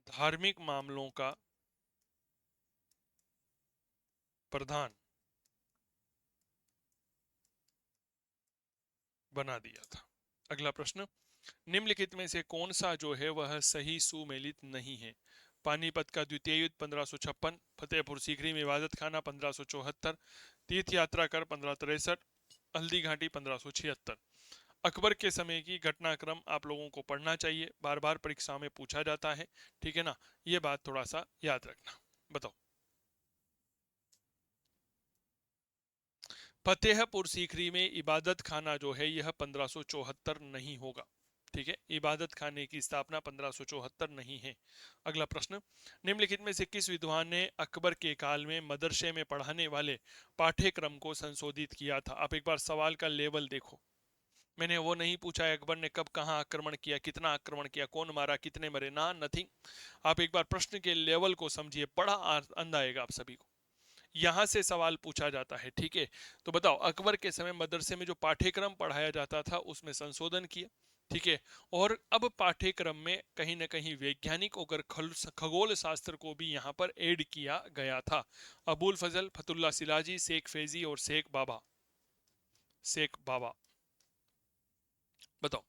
धार्मिक मामलों का प्रधान बना दिया था। अगला प्रश्न, निम्नलिखित में से कौन सा जो है वह सही सुमेलित नहीं है? पानीपत का द्वितीय युद्ध 1556, फतेहपुर सीकरी में इबादत खाना 1574, तीर्थ यात्रा कर 1563, हल्दी घाटी 1576। अकबर के समय की घटनाक्रम आप लोगों को पढ़ना चाहिए, बार बार परीक्षा में पूछा जाता है। ठीक है ना, ये बात थोड़ा सा याद रखना। बताओ। फतेहपुर सीकरी में इबादत खाना जो है यह 1574 नहीं होगा। ठीक है, इबादत खाने की स्थापना 1574 नहीं है। अगला प्रश्न, निम्नलिखित में से किस विद्वान ने अकबर के काल में मदरसे में पढ़ाने वाले पाठ्यक्रम को संशोधित किया था? आप एक बार सवाल का लेवल देखो। मैंने वो नहीं पूछा है अकबर ने कब कहां आक्रमण किया, कितना आक्रमण किया, कौन मारा, कितने मरे, ना, नथिंग। आप एक बार प्रश्न के लेवल को समझिए, बड़ा अंदाज आएगा आप सभी को। यहां से सवाल पूछा जाता है, ठीक है। तो बताओ, अकबर के समय मदरसे में जो पाठ्यक्रम पढ़ाया जाता था उसमें संशोधन किया, ठीक है। और अब पाठ्यक्रम में कहीं ना कहीं वैज्ञानिक और खगोल शास्त्र को भी यहां पर ऐड किया गया था। अबुल फजल, फतुल्ला सिराजी, शेख फैजी और शेख बाबा। शेख बाबा, बताओ।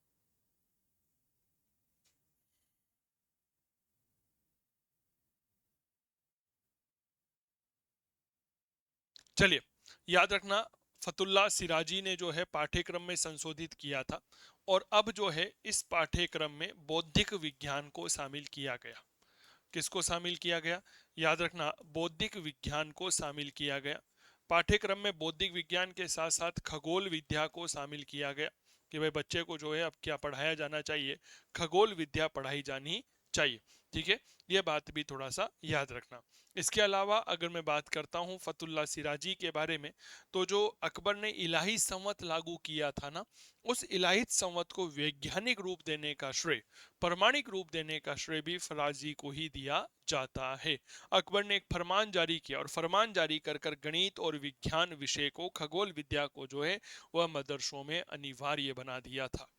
चलिए, याद रखना, फतुल्ला सिराजी ने जो है पाठ्यक्रम में संशोधित किया था। और अब जो है इस पाठ्यक्रम में बौद्धिक विज्ञान को शामिल किया गया। किसको शामिल किया गया? याद रखना, बौद्धिक विज्ञान को शामिल किया गया। पाठ्यक्रम में बौद्धिक विज्ञान के साथ साथ खगोल विद्या को शामिल किया गया कि भाई बच्चे को जो है अब क्या पढ़ाया जाना चाहिए, खगोल विद्या पढ़ाई जानी चाहिए, ठीक है। यह बात भी थोड़ा सा याद रखना। इसके अलावा अगर मैं बात करता हूं फतुल्ला सिराजी के बारे में, तो जो अकबर ने इलाही संवत लागू किया था ना, उस इलाही संवत को वैज्ञानिक रूप देने का श्रेय, प्रमाणिक रूप देने का श्रेय भी फराजी को ही दिया जाता है। अकबर ने एक फरमान जारी किया और फरमान जारी कर कर गणित और विज्ञान विषय को, खगोल विद्या को जो है वह मदरसों में अनिवार्य बना दिया था,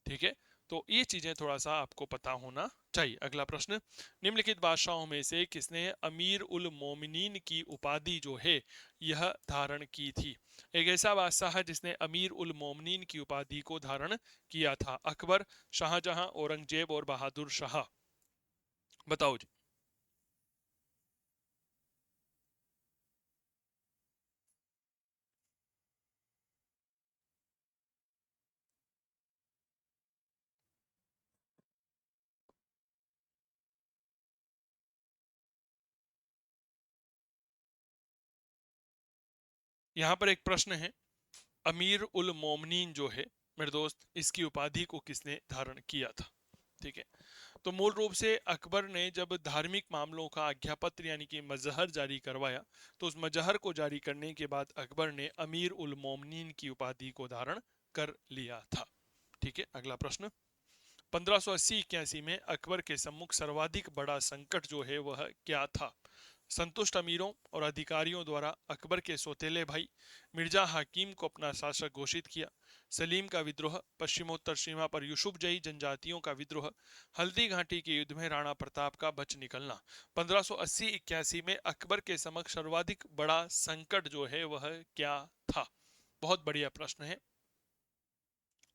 ठीक है। तो ये चीजें थोड़ा सा आपको पता होना चाहिए। अगला प्रश्न, निम्नलिखित बादशाहों में से किसने अमीर उल मोमिनीन की उपाधि जो है यह धारण की थी? एक ऐसा बादशाह है जिसने अमीर उल मोमिनीन की उपाधि को धारण किया था। अकबर, शाहजहां, औरंगजेब और बहादुर शाह। बताओ जी। यहाँ पर एक प्रश्न है, अमीर उल मोमिनीन जो है मेरे दोस्त, इसकी उपाधि को किसने धारण किया था? ठीक है। तो मूल रूप से अकबर ने जब धार्मिक मामलों का आज्ञापत्र यानी कि मजहर जारी करवाया, तो उस मजहर को जारी करने के बाद अकबर ने अमीर उल मोमिनीन की उपाधि को धारण कर लिया था, ठीक है। अगला प्रश्न, 1580-81 में अकबर के सम्मुख सर्वाधिक बड़ा संकट जो है वह क्या था? संतुष्ट अमीरों और अधिकारियों द्वारा अकबर के सौतेले भाई मिर्जा हाकिम को अपना शासक घोषित किया, सलीम का विद्रोह, पश्चिमोत्तर सीमा पर यूसुफजई जनजातियों का विद्रोह, हल्दी घाटी के युद्ध में राणा प्रताप का बच निकलना। 1580-81 में अकबर के समक्ष सर्वाधिक बड़ा संकट जो है वह क्या था? बहुत बढ़िया प्रश्न है,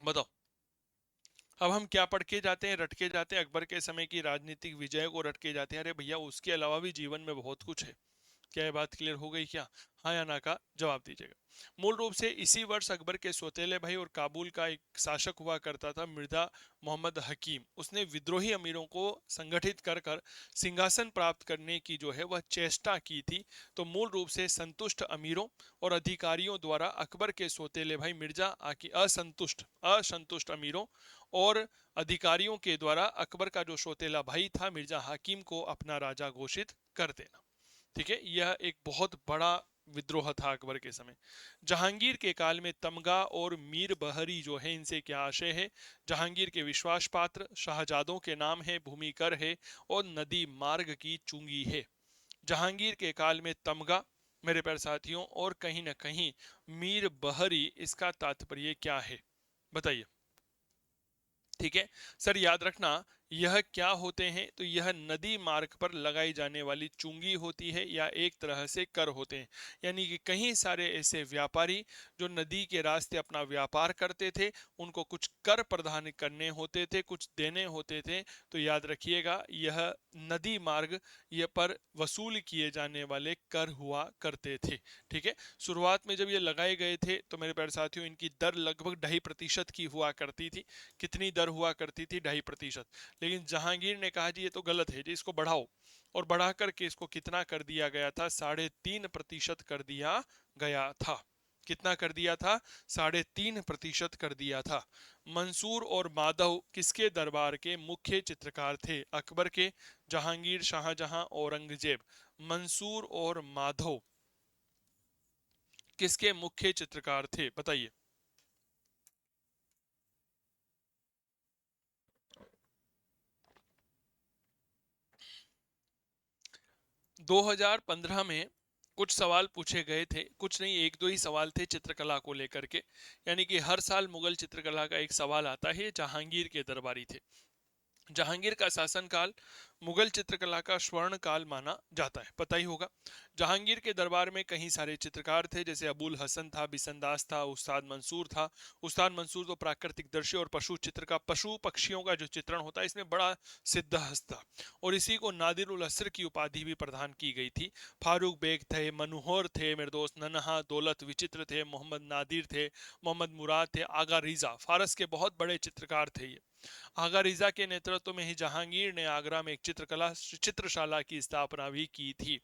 बताओ। अब हम क्या पढ़ के जाते हैं, रट के जाते हैं, अकबर के समय की राजनीतिक विजय को रट के जाते हैं। अरे भैया, उसके अलावा भी जीवन में बहुत कुछ है। क्या ये बात क्लियर हो गई क्या? हाँ या ना का जवाब दीजिएगा। मूल रूप से इसी वर्ष अकबर के सौतेले भाई और काबुल का एक शासक हुआ करता था मिर्जा मोहम्मद हकीम, उसने विद्रोही अमीरों को संगठित कर कर सिंहासन प्राप्त करने की जो है वह चेष्टा की थी। तो मूल रूप से संतुष्ट अमीरों और अधिकारियों द्वारा अकबर के सौतेले भाई मिर्जा आकी असंतुष्ट असंतुष्ट अमीरों और अधिकारियों के द्वारा अकबर का जो सौतेला भाई था मिर्जा हाकिम को अपना राजा घोषित कर देना, ठीक है। यह एक बहुत बड़ा विद्रोह था अकबर के समय। जहांगीर के काल में तमगा और मीर बहरी जो है इनसे क्या आशय है? जहांगीर के विश्वास पात्र, शाहजादों के नाम है, भूमि कर है और नदी मार्ग की चुंगी है। जहांगीर के काल में तमगा मेरे प्यारे साथियों और कहीं ना कहीं मीर बहरी, इसका तात्पर्य क्या है बताइए? ठीक है सर, याद रखना, यह क्या होते हैं? तो यह नदी मार्ग पर लगाई जाने वाली चुंगी होती है या एक तरह से कर होते हैं। यानी कि कई सारे ऐसे व्यापारी जो नदी के रास्ते अपना व्यापार करते थे, उनको कुछ कर प्रदान करने होते थे, कुछ देने होते थे। तो याद रखिएगा, यह नदी मार्ग ये पर वसूल किए जाने वाले कर हुआ करते थे, ठीक है। शुरुआत में जब ये लगाए गए थे तो मेरे प्यारे साथियों इनकी दर लगभग 2.5% की हुआ करती थी। कितनी दर हुआ करती थी? 2.5%। लेकिन जहांगीर ने कहा जी ये तो गलत है जी, इसको बढ़ाओ, और बढ़ा करके इसको कितना कर दिया गया था? 3.5% कर दिया गया था, कितना कर दिया था? 3.5% कर दिया था। मंसूर और माधव किसके दरबार के मुख्य चित्रकार थे? अकबर के, जहांगीर, शाहजहां, औरंगजेब। मंसूर और माधव किसके मुख्य चित्रकार थे? बताइए। 2015 में कुछ सवाल पूछे गए थे, कुछ नहीं, एक दो ही सवाल थे चित्रकला को लेकर के। यानी कि हर साल मुगल चित्रकला का एक सवाल आता है। जहांगीर के दरबारी थे। जहांगीर का शासनकाल मुगल चित्रकला का स्वर्ण काल माना जाता है, पता ही होगा। जहांगीर के दरबार में कई सारे चित्रकार थे, जैसे अबुल हसन था, बिसंदास था, उस्ताद मंसूर था। उस्ताद मंसूर तो प्राकृतिक दृश्य और पशु चित्र का, पशु पक्षियों का जो चित्रण होता है इसमें बड़ा सिद्धहस्त था, और इसी को नादिर उल असर की उपाधि भी प्रदान की गई थी। फारूक बेग थे, मनोहर थे मेरे दोस्त, नन्हा, दौलत विचित्र थे, मोहम्मद नादिर थे, मोहम्मद मुराद थे, आगा रिजा, फारस के बहुत बड़े चित्रकार थे ये। आगा रिजा के नेतृत्व में ही जहांगीर ने आगरा में एक चित्रशाला की स्थापना भी की थी।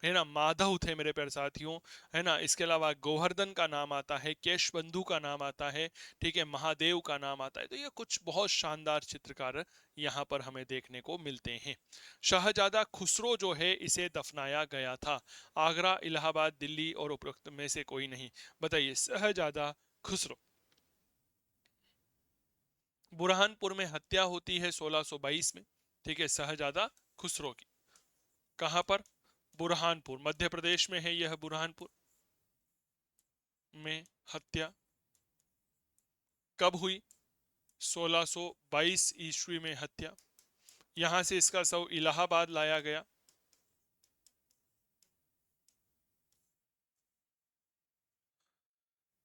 है ना, माधव थे मेरे प्यारे साथियों। है ना, इसके अलावा गोवर्धन का नाम आता है, केश बंधु का नाम आता है, ठीक है, महादेव का नाम आता है। तो ये कुछ बहुत शानदार चित्रकार यहाँ पर हमें देखने को मिलते हैं। शहजादा खुसरो जो है इसे दफनाया गया था। आगरा, इलाहाबाद, दिल्ली और उपरोक्त में से कोई नहीं। बताइए, शहजादा खुसरो। बुरहानपुर में हत्या होती है 1622 में। ठीक है, शहजादा खुसरो की। कहां पर? बुरहानपुर, मध्य प्रदेश में है यह बुरहानपुर में हत्या। कब हुई? 1622 ईस्वी में हत्या। यहां से इसका शव इलाहाबाद लाया गया।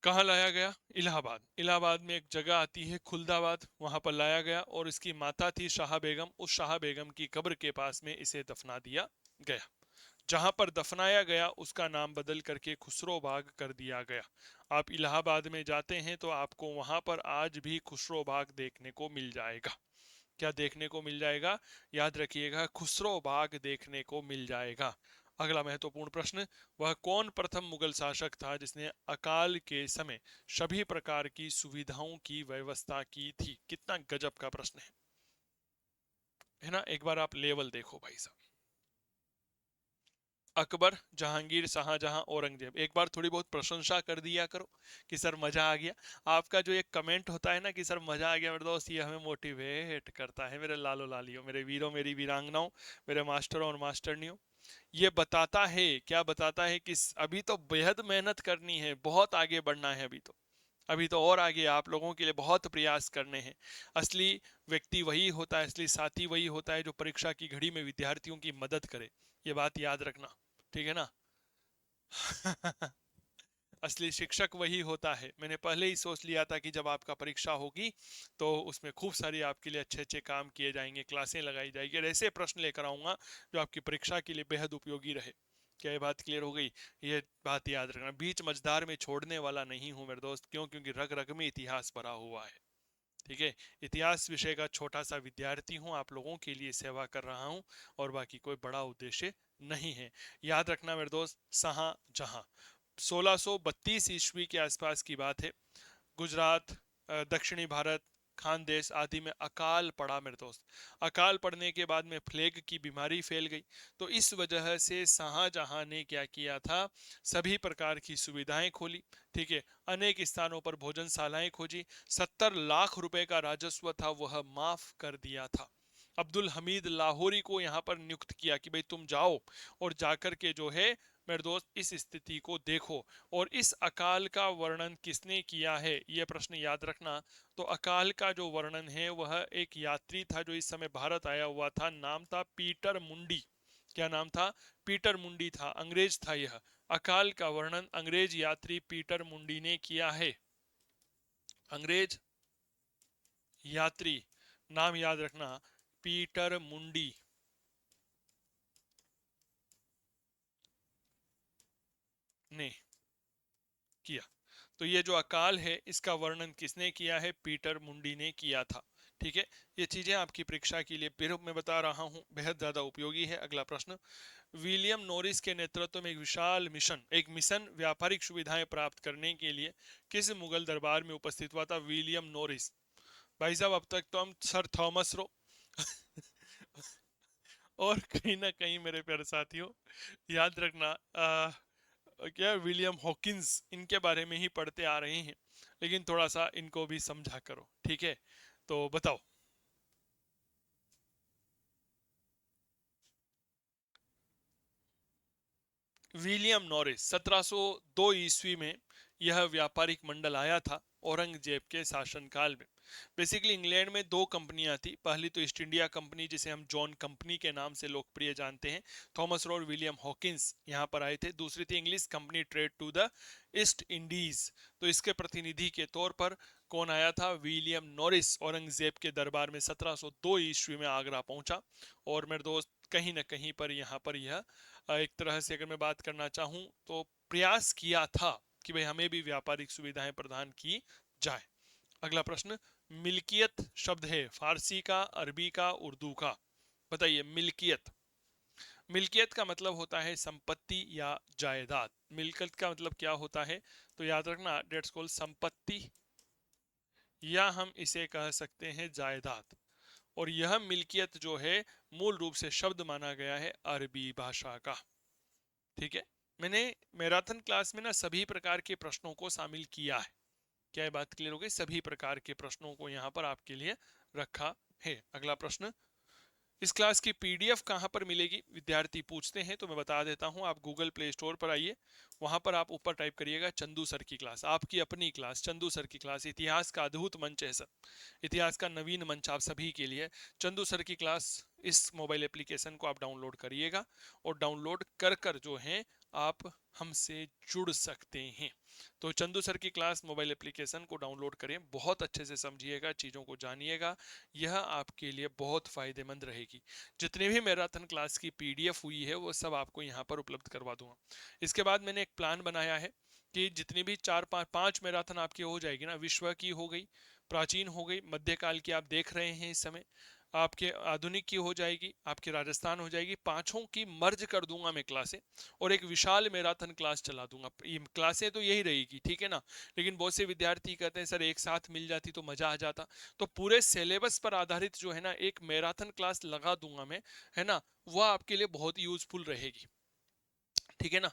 कहाँ लाया गया? इलाहाबाद। इलाहाबाद में एक जगह आती है खुलदाबाद, वहां पर लाया गया, और इसकी माता थी शाह बेगम, उस शाह बेगम की कब्र के पास में इसे दफना दिया गया। जहां पर दफनाया गया उसका नाम बदल करके खुसरो बाग कर दिया गया। आप इलाहाबाद में जाते हैं तो आपको वहां पर आज भी खुसरो बाग देखने को मिल जाएगा। क्या देखने को मिल जाएगा? याद रखिएगा, खुसरो बाग देखने को मिल जाएगा। अगला महत्वपूर्ण प्रश्न, वह कौन प्रथम मुगल शासक था जिसने अकाल के समय सभी प्रकार की सुविधाओं की व्यवस्था की थी? कितना गजब का प्रश्न है ना। एक बार आप लेवल देखो भाई साहब। अकबर, जहांगीर, शाहजहां, औरंगजेब। एक बार थोड़ी बहुत प्रशंसा कर दिया करो कि सर मजा आ गया। आपका जो एक कमेंट होता है ना कि सर मजा आ गया मेरे दोस्त, ये हमें मोटिवेट करता है मेरे लालो लालियों, मेरे वीरों, मेरी वीरांगनाओं, मेरे मास्टरों और मास्टरनियों। ये बताता है, क्या बताता है कि अभी तो बेहद मेहनत करनी है, बहुत आगे बढ़ना है अभी तो। अभी तो और आगे आप लोगों के लिए बहुत प्रयास करने हैं। असली व्यक्ति वही होता है, असली साथी वही होता है जो परीक्षा की घड़ी में विद्यार्थियों की मदद करे। ये बात याद रखना, ठीक है ना। असली शिक्षक वही होता है। मैंने पहले ही सोच लिया था कि जब आपका परीक्षा होगी तो उसमें खूब सारी आपके लिए अच्छे अच्छे काम किए जाएंगे, क्लासें लगाई जाएगी, और ऐसे प्रश्न लेकर आऊंगा जो आपकी परीक्षा के लिए बेहद उपयोगी रहे। क्या ये बात क्लियर हो गई? ये बात याद रखना, बीच मझधार में छोड़ने वाला नहीं हूं मेरे दोस्त। क्यों? क्योंकि रग रग में इतिहास भरा हुआ है। ठीक है, इतिहास विषय का छोटा सा विद्यार्थी हूं, आप लोगों के लिए सेवा कर रहा हूं, और बाकी कोई बड़ा उद्देश्य नहीं है। याद रखना मेरे दोस्त, शाहजहां, 1632 ईस्वी के आसपास की बात है। गुजरात, दक्षिणी भारत, खानदेश आदि में अकाल पड़ा मेरे दोस्त। अकाल पड़ने के बाद में प्लेग की बीमारी फैल गई। तो इस वजह से शाहजहां ने क्या किया था? सभी प्रकार की सुविधाएं खोली। ठीक है, अनेक स्थानों पर भोजनशालाएं खोजी। 70 लाख रुपए का राजस्व था वह माफ कर दिया था। अब्दुल हमीद लाहौरी को यहां पर नियुक्त किया कि भाई तुम जाओ और जाकर के जो है मेरे दोस्त इस स्थिति को देखो। और इस अकाल का वर्णन किसने किया है, यह प्रश्न याद रखना। तो अकाल का जो वर्णन है वह एक यात्री था जो इस समय भारत आया हुआ था, नाम था पीटर मुंडी। क्या नाम था? पीटर मुंडी था, अंग्रेज था यह। अकाल का वर्णन अंग्रेज यात्री पीटर मुंडी ने किया है। अंग्रेज यात्री, नाम याद रखना, पीटर मुंडी ने किया। तो ये जो अकाल है इसका वर्णन किसने किया है? पीटर मुंडी ने किया था। ठीक है, ये चीजें आपकी परीक्षा के लिए फिर मैं बता रहा हूं बेहद ज्यादा उपयोगी है। अगला प्रश्न, विलियम नॉरिस के नेतृत्व में एक मिशन व्यापारिक सुविधाएं प्राप्त करने के लिए किस मुगल दरबार में उपस्थित हुआ था? William Norris. भाई साहब अब तक तो हम सर थॉमस रो और कहीं ना कहीं मेरे प्यारे साथियों याद रखना क्या विलियम हॉकिंस इनके बारे में ही पढ़ते आ रहे हैं, लेकिन थोड़ा सा इनको भी समझा करो, ठीक है? तो बताओ। विलियम नॉरिस 1702 ईस्वी में यह व्यापारिक मंडल आया था औरंगजेब के शासनकाल में। बेसिकली इंग्लैंड में दो कंपनियां थी। पहली तो ईस्ट इंडिया कंपनी, जिसे हम जॉन कंपनी के नाम से लोकप्रिय जानते हैं। थॉमस रो और विलियम हॉकिंस यहां पर आए थे। दूसरी थी English company trade to the East Indies. तो इसके प्रतिनिधि के तौर पर कौन आया था? विलियम नॉरिस औरंगजेब के दरबार में 1702 ईस्वी में आगरा पहुंचा। और मेरे दोस्त कहीं ना कहीं पर यहाँ पर यह एक तरह से अगर मैं बात करना चाहूं तो प्रयास किया था कि भाई हमें भी व्यापारिक सुविधाएं प्रदान की जाए। अगला प्रश्न, मिल्कियत शब्द है फारसी का, अरबी का, उर्दू का? बताइए। मिल्कियत, मिल्कियत का मतलब होता है संपत्ति या जायदाद। मिल्कियत का मतलब क्या होता है? तो याद रखना, डेट्स कॉल्ड संपत्ति, या हम इसे कह सकते हैं जायदाद। और यह मिल्कियत जो है मूल रूप से शब्द माना गया है अरबी भाषा का। ठीक है, मैंने मैराथन क्लास में ना सभी प्रकार के प्रश्नों को शामिल किया है। क्या ये बात क्लियर हो गई? सभी प्रकार के प्रश्नों को यहाँ पर आपके लिए रखा है। अगला प्रश्न, इस क्लास की पीडीएफ कहाँ पर मिलेगी विद्यार्थी पूछते हैं, तो मैं बता देता हूँ। आप गूगल प्ले स्टोर पर आइए, वहां पर आप ऊपर टाइप करिएगा चंदू सर की क्लास, आपकी अपनी क्लास चंदू सर की क्लास। इतिहास का अद्भुत मंच है सर, इतिहास का नवीन मंच आप सभी के लिए चंदू सर की क्लास। इस मोबाइल एप्लीकेशन को आप डाउनलोड करिएगा और डाउनलोड कर कर जो है आप हमसे जुड़ सकते हैं। तो चंदू सर की क्लास मोबाइल एप्लीकेशन को डाउनलोड करें, बहुत अच्छे से समझिएगा, चीज़ों को जानिएगा, यह आपके लिए बहुत फायदेमंद रहेगी। जितने भी मैराथन क्लास की पीडीएफ हुई है वो सब आपको यहाँ पर उपलब्ध करवा दूंगा। इसके बाद मैंने एक प्लान बनाया है कि जितनी भी चार पांच मैराथन आपकी हो जाएगी ना, विश्व की हो गई, प्राचीन हो गई, मध्यकाल की आप देख रहे हैं इस समय, आपके आधुनिक की हो जाएगी, आपकी राजस्थान हो जाएगी, पांचों की मर्ज कर दूंगा मैं क्लासें, और एक विशाल मैराथन क्लास चला दूंगा। ये क्लासें तो यही रहेगी, ठीक है ना? लेकिन बहुत से विद्यार्थी कहते हैं सर एक साथ मिल जाती तो मजा आ जाता। तो पूरे सिलेबस पर आधारित जो है ना एक मैराथन क्लास लगा दूंगा मैं, है ना? वह आपके लिए बहुत यूजफुल रहेगी, ठीक है ना?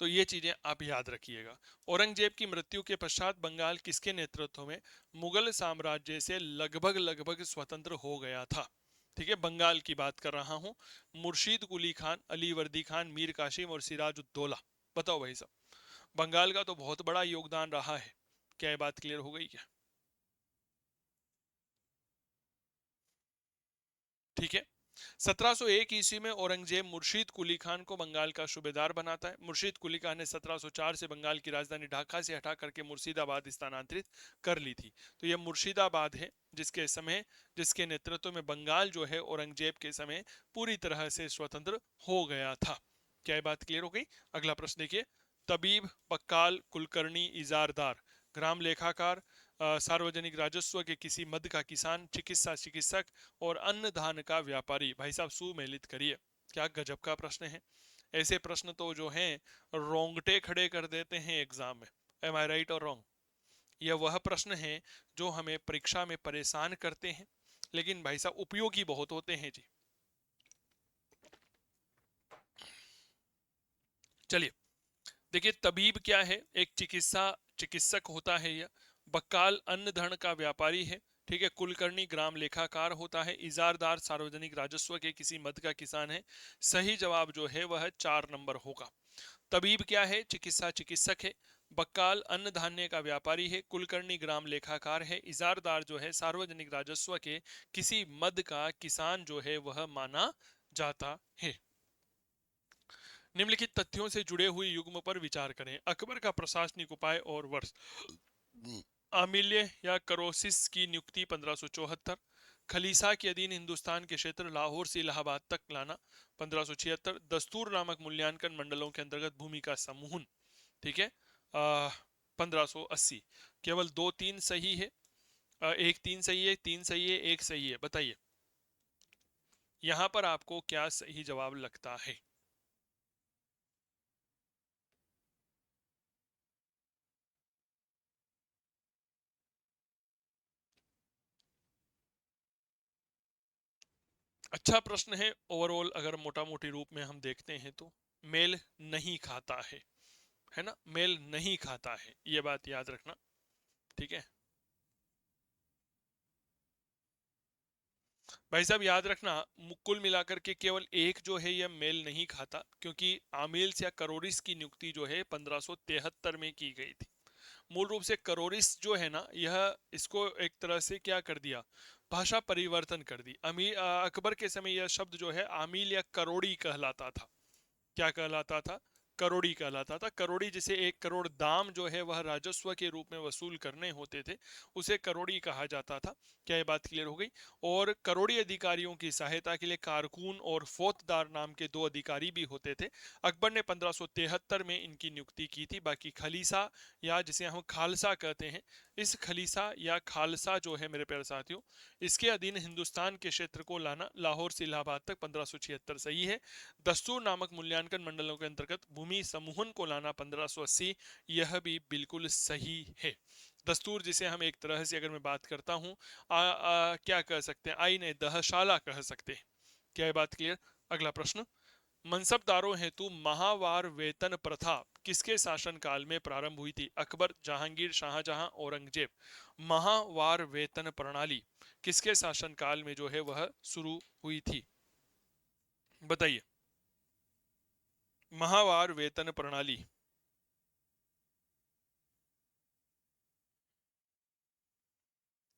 तो ये चीजें आप याद रखिएगा। औरंगजेब की मृत्यु के पश्चात बंगाल किसके नेतृत्व में मुगल साम्राज्य से लगभग लगभग स्वतंत्र हो गया था? ठीक है, बंगाल की बात कर रहा हूं। मुर्शीद कुली खान, अली वर्दी खान, मीर कासिम और सिराजुद्दौला। बताओ भाई साहब, बंगाल का तो बहुत बड़ा योगदान रहा है। क्या ये बात क्लियर हो गई क्या? ठीक है, 1701 ईस्वी में औरंगजेब मुर्शीद कुली खान को बंगाल का सूबेदार बनाता है। मुर्शीद कुली खान ने 1704 से बंगाल की राजधानी ढाका से हटा करके मुर्शिदाबाद स्थानांतरित कर ली थी। तो यह मुर्शिदाबाद है जिसके नेतृत्व में बंगाल जो है औरंगजेब के समय पूरी तरह से स्वतंत्र हो गया था। क्या ये बात क्लियर हो गई? अगला प्रश्न देखिए, तबीब, बक्काल, कुलकर्णी, इजारदार, ग्राम लेखाकार, सार्वजनिक राजस्व के किसी मद का किसान, चिकित्सा चिकित्सक और अन्न धान का व्यापारी। भाई साहब सुमेलित करिए। क्या गजब का प्रश्न है! ऐसे प्रश्न तो जो हैं रोंगटे खड़े कर देते हैं एग्जाम में। एम आई राइट और रॉन्ग? यह वह प्रश्न है जो हमें परीक्षा में परेशान करते हैं, लेकिन भाई साहब उपयोगी बहुत होते हैं जी। चलिए देखिए, तबीब क्या है? एक चिकित्सक होता है यह। बक्काल अन्न धन का व्यापारी है। ठीक है, कुलकर्णी ग्राम लेखाकार होता है। इजारदार सार्वजनिक राजस्व के किसी मद का किसान है। सही जवाब जो है वह 4 नंबर होगा। तबीब क्या है? चिकित्सक है। बक्काल अन्न धान्य का व्यापारी है। कुलकर्णी ग्राम लेखाकार है। इजारदार जो है सार्वजनिक राजस्व के किसी मद का किसान जो है वह माना जाता है। निम्नलिखित तथ्यों से जुड़े हुए युग्म पर विचार करें। अकबर का प्रशासनिक उपाय और वर्ष। आमिल्य या करोसिस की नियुक्ति 1574। खलीसा के अधीन हिंदुस्तान के क्षेत्र लाहौर से इलाहाबाद तक लाना 1576। दस्तूर नामक मूल्यांकन मंडलों के अंतर्गत भूमि का समूहन। ठीक है, 1580। केवल 2 3 सही है, एक 3 सही है, 3 सही है, एक सही है। बताइए यहां पर आपको क्या सही जवाब लगता है? अच्छा प्रश्न है। ओवरऑल अगर मोटा मोटी रूप में हम देखते हैं तो मेल नहीं खाता है ना, मेल नहीं खाता है, ये बात याद रखना। ठीक है भाई साहब, याद रखना, कुल मिलाकर के केवल एक जो है यह मेल नहीं खाता, क्योंकि आमिल्स या करोरिस की नियुक्ति जो है 1573 में की गई थी। मूल रूप से करोरिस जो है ना, यह इसको एक तरह से क्या कर दिया, भाषा परिवर्तन कर दी। अकबर के समय यह शब्द जो है आमिल या करोड़ी कहलाता था। क्या कहलाता था? करोड़ी कहलाता था। करोड़ी, जिसे 1 करोड़ दाम जो है वह राजस्व के रूप में वसूल करने होते थे, उसे करोड़ी कहा जाता था। क्या ये बात क्लियर हो गई? और करोड़ी अधिकारियों की सहायता के लिए कारकून और फौतदार नाम के 2 अधिकारी भी होते थे। अकबर ने 1573 में इनकी नियुक्ति की थी। बाकी खलीसा या जिसे हम खालसा कहते हैं, इस खलीसा या खालसा जो है मेरे प्यारे साथियों, इसके अधीन हिंदुस्तान के क्षेत्र को लाना लाहौर से इलाहाबाद तक 1576 सही है। दस्तूर नामक मूल्यांकन मंडलों के अंतर्गत भूमि समूहन को लाना 1580, यह भी बिल्कुल सही है। दस्तूर जिसे हम एक तरह से अगर मैं बात करता हूँ, क्या कह सकते हैं, आईने दहशाला कह सकते हैं। क्या ये बात क्लियर? अगला प्रश्न, मनसबदारों हेतु माहवार वेतन प्रथा किसके शासनकाल में प्रारंभ हुई थी? अकबर, जहांगीर, शाहजहां, औरंगजेब। माहवार वेतन प्रणाली किसके शासनकाल में जो है वह शुरू हुई थी? बताइए। माहवार वेतन प्रणाली।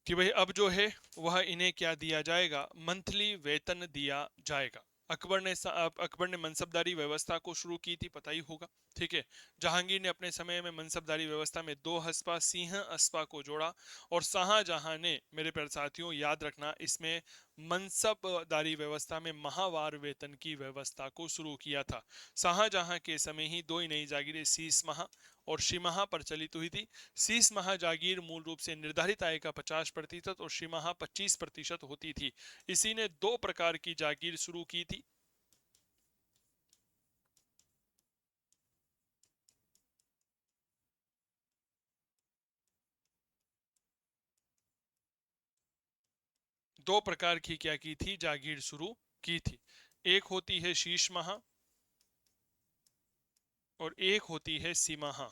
कि भाई अब जो है वह इन्हें क्या दिया जाएगा, मंथली वेतन दिया जाएगा। अकबर ने मनसबदारी व्यवस्था को शुरू की थी, पता ही होगा। ठीक है। जहांगीर ने अपने समय में मनसबदारी व्यवस्था में 2 हस्पा सिंह अस्पा को जोड़ा। और शाहजहां ने, मेरे प्यारे साथियों याद रखना, इसमें मनसबदारी व्यवस्था में माहवार वेतन की व्यवस्था को शुरू किया था। शाहजहां के समय ही 2 नई जागीरें शीश माह और शिमाहा प्रचलित हुई थी। शीश माह जागीर मूल रूप से निर्धारित आय का 50% और शिमाहा 25% होती थी। इसी ने 2 प्रकार की जागीर शुरू की थी। 2 प्रकार की क्या की थी, जागीर शुरू की थी। एक होती है शीश माह और एक होती है सिमाहा।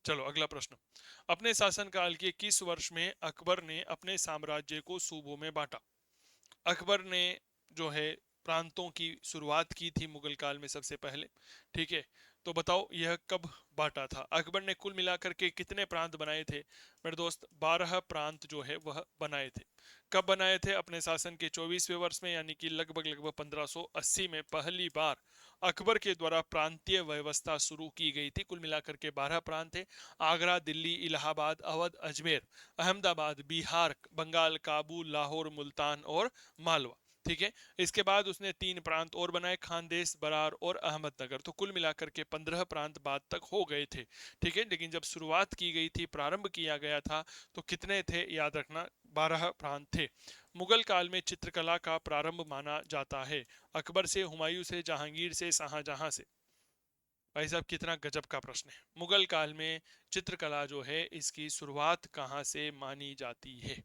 चलो अगला प्रश्न, अपने शासनकाल के किस वर्ष में अकबर ने अपने साम्राज्य को सूबों में बांटा? अकबर ने जो है प्रांतों की शुरुआत की थी मुगल काल में सबसे पहले। ठीक है। तो बताओ यह कब बांटा था? अकबर ने कुल मिलाकर के कितने प्रांत बनाए थे मेरे दोस्त? 12 प्रांत जो है वह बनाए थे। कब बनाए थे? अपने शासन के 24वें वर्ष में, यानी कि लगभग लगभग 1580 में पहली बार अकबर के द्वारा प्रांतीय व्यवस्था शुरू की गई थी। कुल मिलाकर के 12 प्रांत थे। आगरा, दिल्ली, इलाहाबाद, अवध, अजमेर, अहमदाबाद, बिहार, बंगाल, काबुल, लाहौर, मुल्तान और मालवा। ठीक है। इसके बाद उसने 3 प्रांत और बनाए, खानदेश, बरार और अहमदनगर। तो कुल मिलाकर के 15 प्रांत बाद तक हो गए थे। ठीक है। लेकिन जब शुरुआत की गई थी, प्रारंभ किया गया था, तो कितने थे याद रखना, 12 प्रांत थे। मुगल काल में चित्रकला का प्रारंभ माना जाता है। अकबर से, हुमायूं से, जहांगीर से, शाहजहां से। भाई साहब कितना गजब का प्रश्न है। मुगल काल में चित्रकला जो है इसकी शुरुआत कहां से मानी जाती है?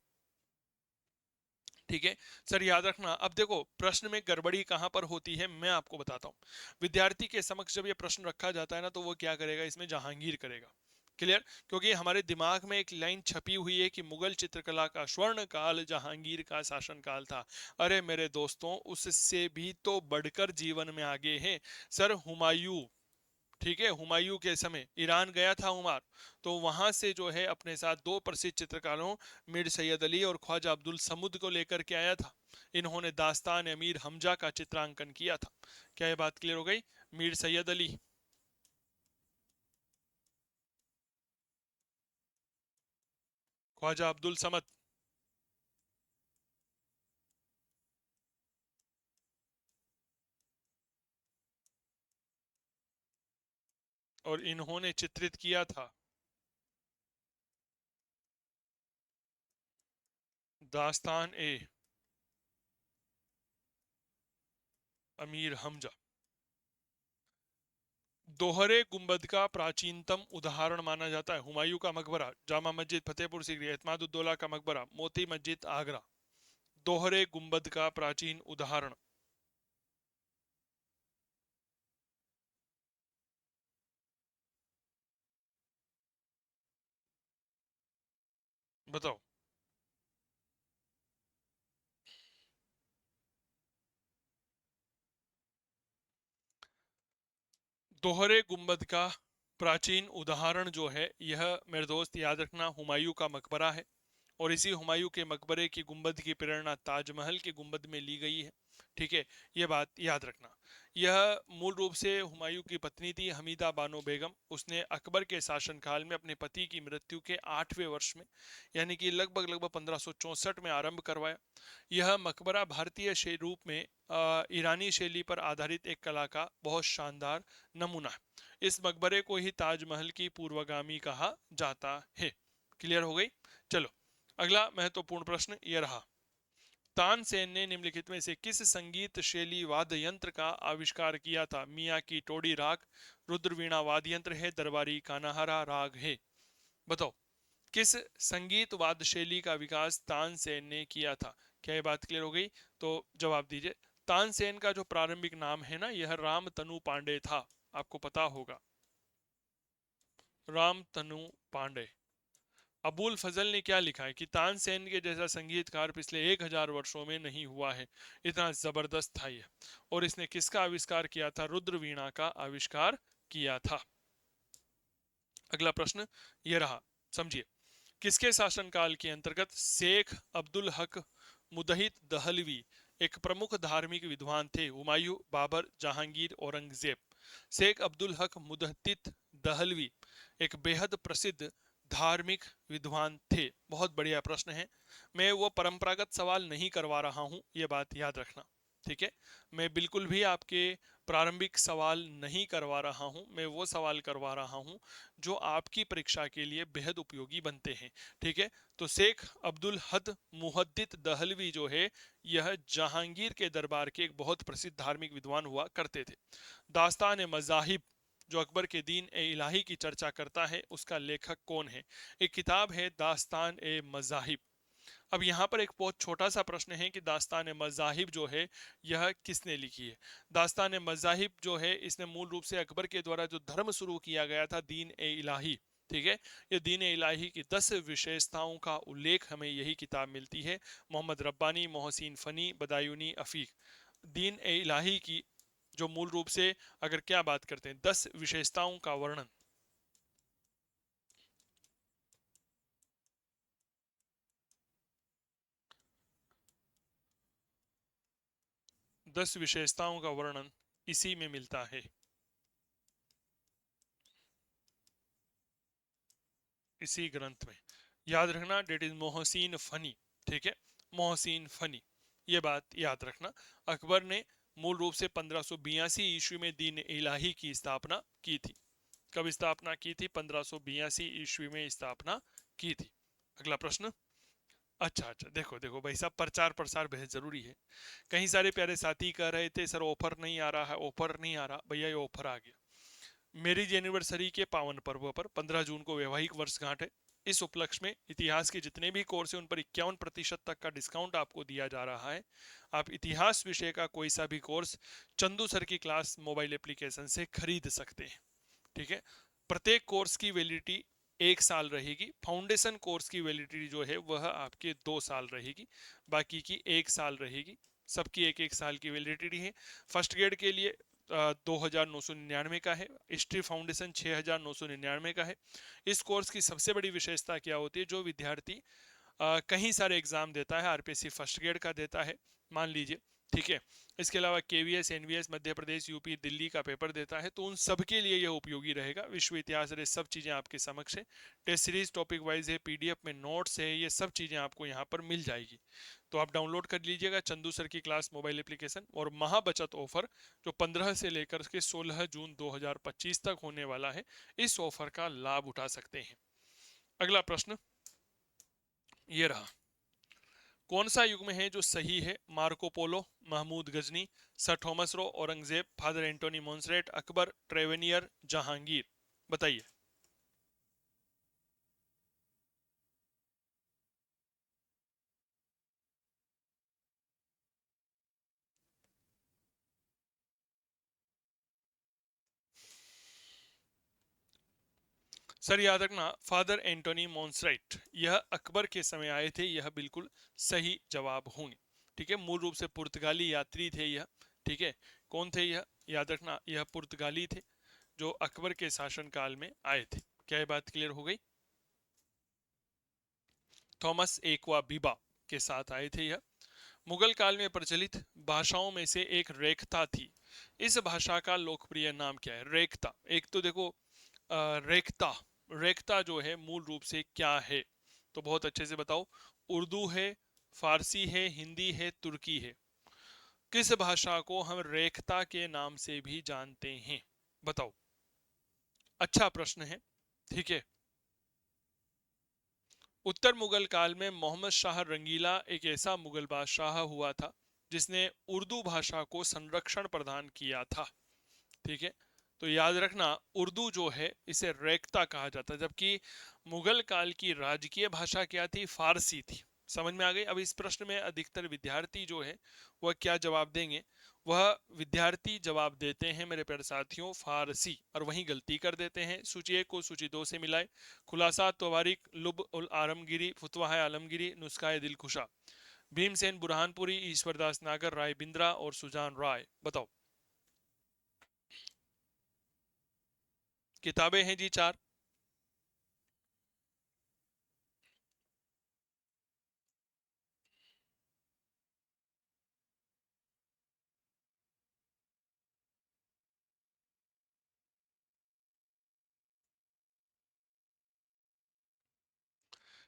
ठीक है सर, याद रखना। अब देखो प्रश्न में गड़बड़ी कहां पर होती है मैं आपको बताता हूं। विद्यार्थी के समक्ष जब ये प्रश्न रखा जाता है ना, तो वो क्या करेगा, इसमें जहांगीर करेगा। क्लियर? क्योंकि हमारे दिमाग में एक लाइन छपी हुई है कि मुगल चित्रकला का स्वर्ण काल जहांगीर का शासनकाल था। अरे मेरे दोस्तों, उससे भी तो बढ़कर जीवन में आगे हैं सर, हुमायूं। ठीक है। हुमायूं के समय ईरान गया था उमर, तो वहां से जो है अपने साथ 2 प्रसिद्ध चित्रकारों मीर सैयद अली और ख्वाजा अब्दुल समुद को लेकर के आया था। इन्होंने दास्तान अमीर हमजा का चित्रांकन किया था। क्या ये बात क्लियर हो गई? मीर सैयद अली, ख्वाजा अब्दुल समद, और इन्होंने चित्रित किया था दास्तान ए अमीर हमजा। दोहरे गुंबद का प्राचीनतम उदाहरण माना जाता है हुमायूं का मकबरा, जामा मस्जिद फतेहपुर सीकरी, एतमादुद्दौला का मकबरा, मोती मस्जिद आगरा। दोहरे गुंबद का प्राचीन उदाहरण बताओ। दोहरे गुंबद का प्राचीन उदाहरण जो है यह मेरे दोस्त याद रखना हुमायूं का मकबरा है। और इसी हुमायूं के मकबरे की गुंबद की प्रेरणा ताजमहल के गुंबद में ली गई है। ठीक है, यह बात याद रखना। यह मूल रूप से हुमायूं की पत्नी थी हमीदा बानो बेगम। उसने अकबर के शासनकाल में अपने पति की मृत्यु के 8वें वर्ष में यानी कि लगभग लगभग 1564 में आरंभ करवाया। यह मकबरा भारतीय रूप में ईरानी शैली पर आधारित एक कला का बहुत शानदार नमूना है। इस मकबरे को ही ताजमहल की पूर्वगामी कहा जाता है। क्लियर हो गई। चलो, अगला महत्वपूर्ण प्रश्न यह रहा। तानसेन ने निम्नलिखित में से किस संगीत शैली वाद्य यंत्र का आविष्कार किया था? मियाँ की टोडी राग, रुद्रवीणा वाद्य यंत्र है, दरबारी कानाहारा राग है। बताओ, किस संगीत वाद्य शैली का विकास तानसेन ने किया था? क्या ये बात क्लियर हो गई? तो जवाब दीजिए। तानसेन का जो प्रारंभिक नाम है ना, यह राम तनु पांडे था। आपको पता होगा, राम तनु पांडे। अबुल फजल ने क्या लिखा है कि तानसेन के जैसा संगीतकार पिछले 1000 वर्षों में नहीं हुआ है। इतना जबरदस्त था ये। और इसने किसका आविष्कार किया था? रुद्रवीणा का आविष्कार किया था। अगला प्रश्न ये रहा, समझिए। किसके शासनकाल के अंतर्गत शेख अब्दुल हक मुदहित दहलवी एक प्रमुख धार्मिक विद्वान थे? हुमायूं, बाबर, जहांगीर, औरंगजेब। शेख अब्दुल हक मुदहित दहलवी एक बेहद प्रसिद्ध धार्मिक विद्वान थे। बहुत बढ़िया प्रश्न है। मैं वो परंपरागत सवाल नहीं करवा रहा हूं, ये बात याद रखना। ठीक है, मैं बिल्कुल भी आपके प्रारंभिक सवाल नहीं करवा रहा हूं। मैं वो सवाल करवा रहा हूं जो आपकी परीक्षा के लिए बेहद उपयोगी बनते हैं। ठीक है, तो शेख अब्दुल हद मुहद्दित दहलवी जो है, यह जहांगीर के दरबार के एक बहुत प्रसिद्ध धार्मिक विद्वान हुआ करते थे। दास्तान मजाहिब जो अकबर के दीन ए इलाही की चर्चा करता है, उसका लेखक कौन है? एक किताब है दास्तान ए मजाहिब। अब यहाँ पर एक बहुत छोटा सा प्रश्न है कि दास्तान मजाहिब जो है यह किसने लिखी है? दास्तान मजाहिब जो है, इसने मूल रूप से अकबर के द्वारा जो धर्म शुरू किया गया था, दीन ए इलाही। ठीक है, ये दीन ए इलाही की 10 विशेषताओं का उल्लेख हमें यही किताब मिलती है। मोहम्मद रब्बानी, मोहसिन फनी, बदायूनी, अफीक। दीन ए इलाही की जो मूल रूप से अगर क्या बात करते हैं, 10 विशेषताओं का वर्णन। 10 विशेषताओं का वर्णन इसी में मिलता है, इसी ग्रंथ में। याद रखना, डेट इज मोहसिन फनी। ठीक है, मोहसिन फनी, ये बात याद रखना। अकबर ने मूल रूप से 1582 ईस्वी में दीन इलाही की स्थापना की थी। कब स्थापना की थी? 1582 ईस्वी में स्थापना की थी। अगला प्रश्न। अच्छा अच्छा, देखो देखो भाई साहब, प्रचार प्रसार बेहद जरूरी है। कई सारे प्यारे साथी कह रहे थे सर ऑफर नहीं आ रहा है, ऑफर नहीं आ रहा। भैया ये ऑफर आ गया। मेरी एनिवर्सरी के पावन पर्व पर 15 जून को वैवाहिक वर्षगांठ है। इस उपलक्ष्य में इतिहास के जितने भी कोर्स हैं उन पर 51% तक का डिस्काउंट आपको दिया जा रहा है। आप इतिहास विषय का कोई सा भी कोर्स चंदू सर की क्लास मोबाइल एप्लीकेशन से खरीद सकते हैं। ठीक है, प्रत्येक कोर्स की वैलिडिटी 1 साल रहेगी। फाउंडेशन कोर्स की वैलिडिटी जो है वह आपके 2 साल रहेगी, बाकी की 1 साल रहेगी। सबकी 1 1 साल की वैलिडिटी है। फर्स्ट ग्रेड के लिए 2,999 का है। हिस्ट्री फाउंडेशन 6,999 का है। इस कोर्स की सबसे बड़ी विशेषता क्या होती है? जो विद्यार्थी कहीं सारे एग्जाम देता है, आरपीएससी फर्स्ट ग्रेड का देता है मान लीजिए, ठीक है, इसके अलावा KVS, NVS, Madhya Pradesh, UP, Delhi का पेपर देता है, तो उन सब के लिए यह उपयोगी रहेगा। विश्व इतिहास ये सब चीज़ें आपके समक्ष है। टेस्ट सीरीज टॉपिक वाइज है, पीडीएफ में नोट्स है, ये सब चीज़ें आपको यहाँ पर मिल जाएगी। तो आप डाउनलोड कर लीजिएगा चंदू सर की क्लास मोबाइल एप्लीकेशन। और महाबचत ऑफर जो 15 से लेकर के 16 जून 2025 तक होने वाला है, इस ऑफर का लाभ उठा सकते हैं। अगला प्रश्न ये रहा। कौन सा युग में है जो सही है? Marco Polo, Mahmud Ghazni, sir Thomas Roe, Aurangzeb, father Antony Monserrate, Akbar, Tavernier, Jahangir. बताइए। सर याद रखना, फादर एंटोनी मोन्सरेट यह अकबर के समय आए थे, यह बिल्कुल सही जवाब होंगे। ठीक है, मूल रूप से पुर्तगाली यात्री थे यह। ठीक है, कौन थे यह? याद रखना, यह पुर्तगाली थे जो अकबर के शासनकाल में आए थे। क्या ये बात क्लियर हो गई? थॉमस एक्वा बीबा के साथ आए थे यह। मुगल काल में प्रचलित भाषाओं में से एक रेख्ता थी। इस भाषा का लोकप्रिय नाम क्या है? रेख्ता। एक तो देखो रेख्ता, रेख्ता जो है मूल रूप से क्या है? तो बहुत अच्छे से बताओ। उर्दू है, फारसी है, हिंदी है, तुर्की है? किस भाषा को हम रेख्ता के नाम से भी जानते हैं? बताओ। अच्छा प्रश्न है। ठीक है, उत्तर मुगल काल में मोहम्मद शाह रंगीला एक ऐसा मुगल बादशाह हुआ था जिसने उर्दू भाषा को संरक्षण प्रदान किया था। ठीक है, तो याद रखना, उर्दू जो है इसे रेख्ता कहा जाता है, जबकि मुगल काल की राजकीय भाषा क्या थी? फारसी थी। समझ में आ गई? अब इस प्रश्न में अधिकतर विद्यार्थी जो है वह क्या जवाब देंगे? वह विद्यार्थी जवाब देते हैं मेरे प्यारे साथियों फारसी, और वहीं गलती कर देते हैं। सूची एक को सूची दो से मिलाए। खुलासा तवारिक, लुब उल आलमगिरी, फुतवाह आलमगिरी, नुस्खा दिलकुशा। भीमसेन बुरहानपुरी, ईश्वरदास नागर, राय बिंद्रा और सुजान राय। बताओ। किताबें हैं जी चार।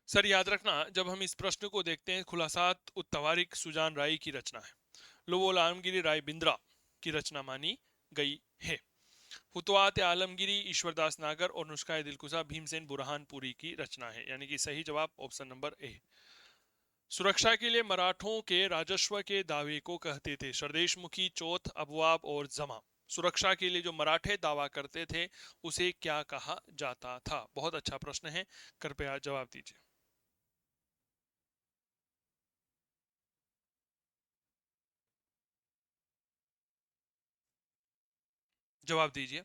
सर याद रखना, जब हम इस प्रश्न को देखते हैं, खुलासात उत्तवारिक सुजान राय की रचना है। लोबोल आलमगिरी राय बिंद्रा की रचना मानी गई है। फुतवात आलमगिरी ईश्वरदास नागर और नुस्खा दिलकुशा भीमसेन बुरहानपुरी की रचना है, यानी कि सही जवाब ऑप्शन नंबर ए। सुरक्षा के लिए मराठों के राजस्व के दावे को कहते थे? सरदेशमुखी, चौथ, अबवाब और जमा। सुरक्षा के लिए जो मराठे दावा करते थे उसे क्या कहा जाता था? बहुत अच्छा प्रश्न है, कृपया जवाब दीजिए। जवाब दीजिए।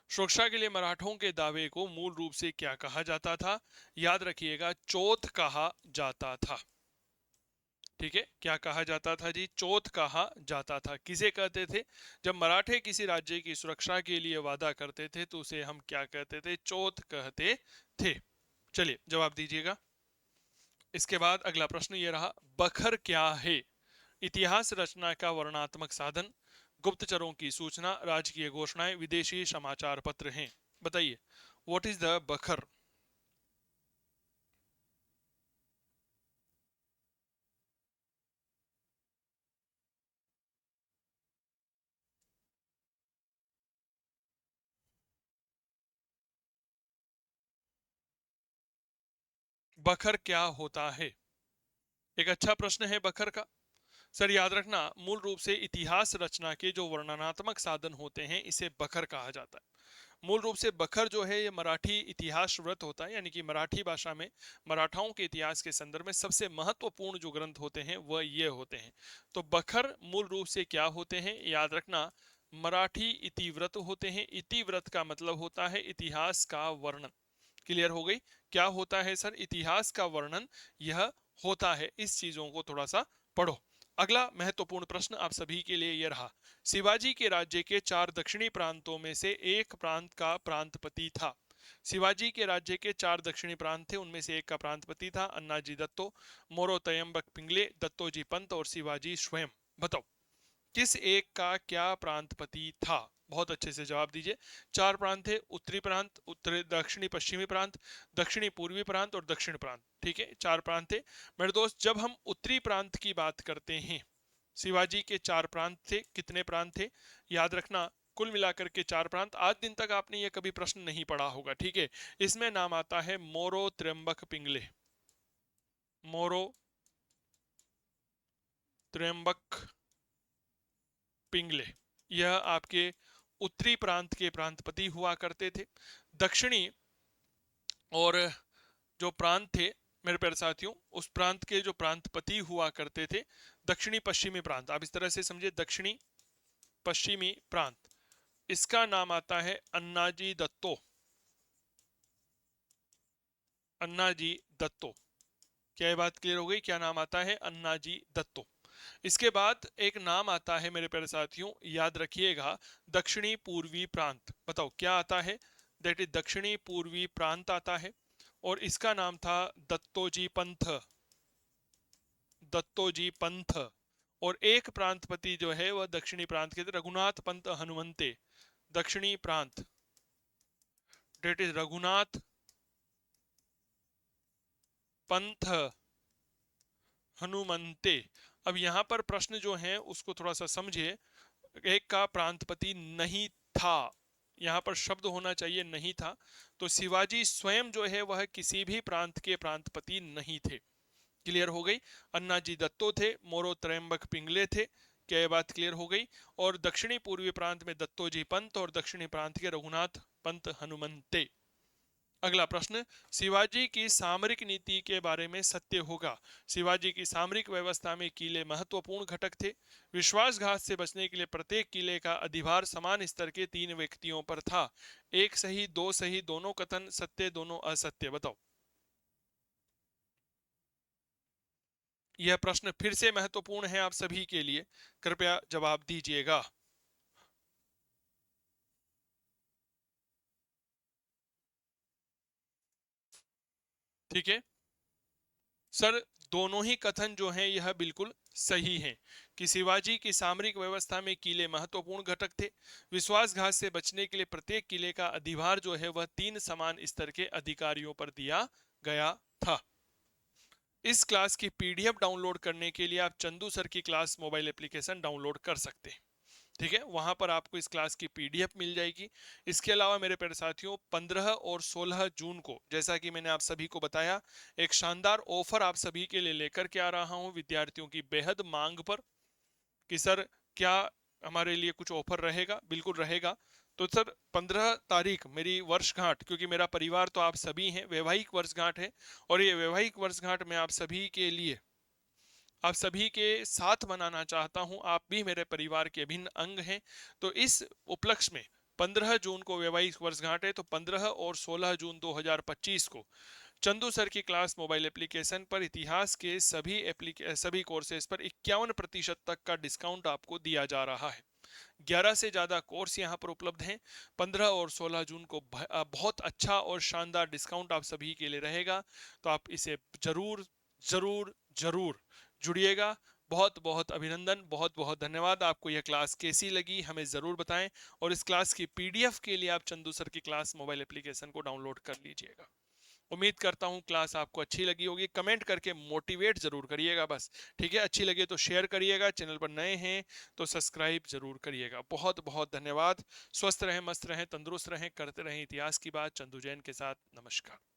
सुरक्षा के लिए मराठों के दावे को मूल रूप से क्या कहा जाता था? याद रखिएगा, चौथ कहा जाता था। ठीक है, क्या कहा जाता था जी? चौथ कहा जाता था। किसे कहते थे? जब मराठे किसी राज्य की सुरक्षा के लिए वादा करते थे तो उसे हम क्या कहते थे? चौथ कहते थे। चलिए जवाब दीजिएगा। इसके बाद अगला प्रश्न ये रहा, बखर क्या है? इतिहास रचना का वर्णनात्मक साधन, गुप्तचरों की सूचना, राजकीय घोषणाएं, विदेशी समाचार पत्र हैं। बताइए, व्हाट इज द बखर? बखर क्या होता है? एक अच्छा प्रश्न है बखर का। सर याद रखना, मूल रूप से इतिहास रचना के जो वर्णनात्मक साधन होते हैं इसे बखर कहा जाता है। मूल रूप से बखर जो है ये मराठी इतिहास व्रत होता है, यानी कि मराठी भाषा में मराठाओं के इतिहास के संदर्भ में सबसे महत्वपूर्ण जो ग्रंथ होते हैं वह ये होते हैं। तो बखर मूल रूप से क्या होते हैं? याद रखना, मराठी इतिव्रत होते हैं। इतिव्रत का मतलब होता है इतिहास का वर्णन। क्लियर हो गई? क्या होता है सर? इतिहास का वर्णन यह होता है। इस चीजों को थोड़ा सा पढ़ो। अगला महत्वपूर्ण प्रश्न आप सभी के लिए यह रहा, शिवाजी के राज्य के चार दक्षिणी प्रांतों में से एक प्रांत का प्रांतपति था। शिवाजी के राज्य के चार दक्षिणी प्रांत थे, उनमें से एक का प्रांतपति था अन्नाजी दत्तो, मोरो तयंबक पिंगले, दत्तोजी पंत और शिवाजी स्वयं। बताओ, किस एक का क्या प्रांतपति था? बहुत अच्छे से जवाब दीजिए। चार प्रांत थे, उत्तरी प्रांत, उत्तरी दक्षिणी पश्चिमी प्रांत, दक्षिणी पूर्वी प्रांत और दक्षिण प्रांत। ठीक है, चार प्रांत थे मेरे दोस्त। जब हम उत्तरी प्रांत की बात करते हैं, शिवाजी के चार प्रांत थे। कितने प्रांत थे? याद रखना, कुल मिलाकर के चार प्रांत। आज दिन तक आपने ये कभी प्रश्न नहीं पढ़ा होगा। ठीक है, इसमें नाम आता है मोरो त्र्यंबक पिंगले। मोरो त्रयंबक पिंगले, यह आपके उत्तरी प्रांत के प्रांतपति हुआ करते थे। दक्षिणी और जो प्रांत थे मेरे प्यारे साथियों, उस प्रांत के जो प्रांतपति हुआ करते थे, दक्षिणी पश्चिमी प्रांत, आप इस तरह से समझिए, दक्षिणी पश्चिमी प्रांत, इसका नाम आता है अन्नाजी दत्तो। अन्नाजी दत्तो, क्या ये बात क्लियर हो गई? क्या नाम आता है? अन्नाजी दत्तो। इसके बाद एक नाम आता है मेरे प्यारे साथियों, याद रखिएगा, दक्षिणी पूर्वी प्रांत। बताओ क्या आता है? दैट इज दक्षिणी पूर्वी प्रांत आता है, और इसका नाम था दत्तोजी पंथ। दत्तोजी पंथ। और एक प्रांतपति जो है वह दक्षिणी प्रांत के थे, रघुनाथ पंत हनुमंते। दक्षिणी प्रांत, डेट इज रघुनाथ पंथ हनुमंते। अब यहां पर प्रश्न जो है उसको थोड़ा सा समझिए। एक का प्रांतपति नहीं था, यहां पर शब्द होना चाहिए नहीं था, तो शिवाजी स्वयं जो है वह किसी भी प्रांत के प्रांतपति नहीं थे। क्लियर हो गई? अन्नाजी दत्तो थे, मोरो त्रयंबक पिंगले थे। क्या ये बात क्लियर हो गई? और दक्षिणी पूर्वी प्रांत में दत्तोजी पंत और दक्षिणी प्रांत के रघुनाथ पंत हनुमंते। अगला प्रश्न, शिवाजी की सामरिक नीति के बारे में सत्य होगा। शिवाजी की सामरिक व्यवस्था में किले महत्वपूर्ण घटक थे। विश्वासघात से बचने के लिए प्रत्येक किले का अधिभार समान स्तर के 3 व्यक्तियों पर था। एक सही, दो सही, दोनों कथन सत्य, दोनों असत्य। बताओ। यह प्रश्न फिर से महत्वपूर्ण है आप सभी के लिए, कृपया जवाब दीजिएगा। ठीक है सर, दोनों ही कथन जो हैं यह बिल्कुल सही हैं कि शिवाजी की सामरिक व्यवस्था में किले महत्वपूर्ण घटक थे। विश्वासघात से बचने के लिए प्रत्येक किले का अधिभार जो है वह 3 समान स्तर के अधिकारियों पर दिया गया था। इस क्लास की पीडीएफ डाउनलोड करने के लिए आप चंदू सर की क्लास मोबाइल एप्लीकेशन डाउनलोड कर सकते हैं। ठीक है, वहां पर आपको इस क्लास की पीडीएफ मिल जाएगी। इसके अलावा मेरे प्यारे साथियों, 15 और 16 जून को, जैसा कि मैंने आप सभी को बताया, एक शानदार ऑफर आप सभी के लिए लेकर के आ रहा हूं विद्यार्थियों की बेहद मांग पर, कि सर क्या हमारे लिए कुछ ऑफर रहेगा? बिल्कुल रहेगा। तो सर 15 तारीख मेरी वर्षगांठ, क्योंकि मेरा परिवार तो आप सभी हैं, वैवाहिक वर्षगांठ है, और ये वैवाहिक वर्षगांठ में आप सभी के लिए, आप सभी के साथ मनाना चाहता हूं। आप भी मेरे परिवार के अभिन्न अंग हैं। तो इस उपलक्ष्य में 15 जून को वैवाहिक वर्षगांठ है, तो 15 और 16 जून 2025 को चंदू सर की क्लास मोबाइल एप्लीकेशन पर इतिहास के सभी कोर्सेज पर 51% तक का डिस्काउंट आपको दिया जा रहा है। 11 से ज्यादा कोर्स यहाँ पर उपलब्ध हैं। 15 और 16 जून को बहुत अच्छा और शानदार डिस्काउंट आप सभी के लिए रहेगा, तो आप इसे जरूर जरूर जरूर जुड़िएगा। बहुत बहुत अभिनंदन, बहुत बहुत धन्यवाद। आपको यह क्लास कैसी लगी हमें ज़रूर बताएं, और इस क्लास की पीडीएफ के लिए आप चंदू सर की क्लास मोबाइल एप्लीकेशन को डाउनलोड कर लीजिएगा। उम्मीद करता हूं क्लास आपको अच्छी लगी होगी। कमेंट करके मोटिवेट जरूर करिएगा बस। ठीक है, अच्छी लगे तो शेयर करिएगा, चैनल पर नए हैं तो सब्सक्राइब जरूर करिएगा। बहुत बहुत धन्यवाद। स्वस्थ रहें, मस्त रहें, तंदुरुस्त रहें, करते रहें इतिहास की बात चंदू जैन के साथ। नमस्कार।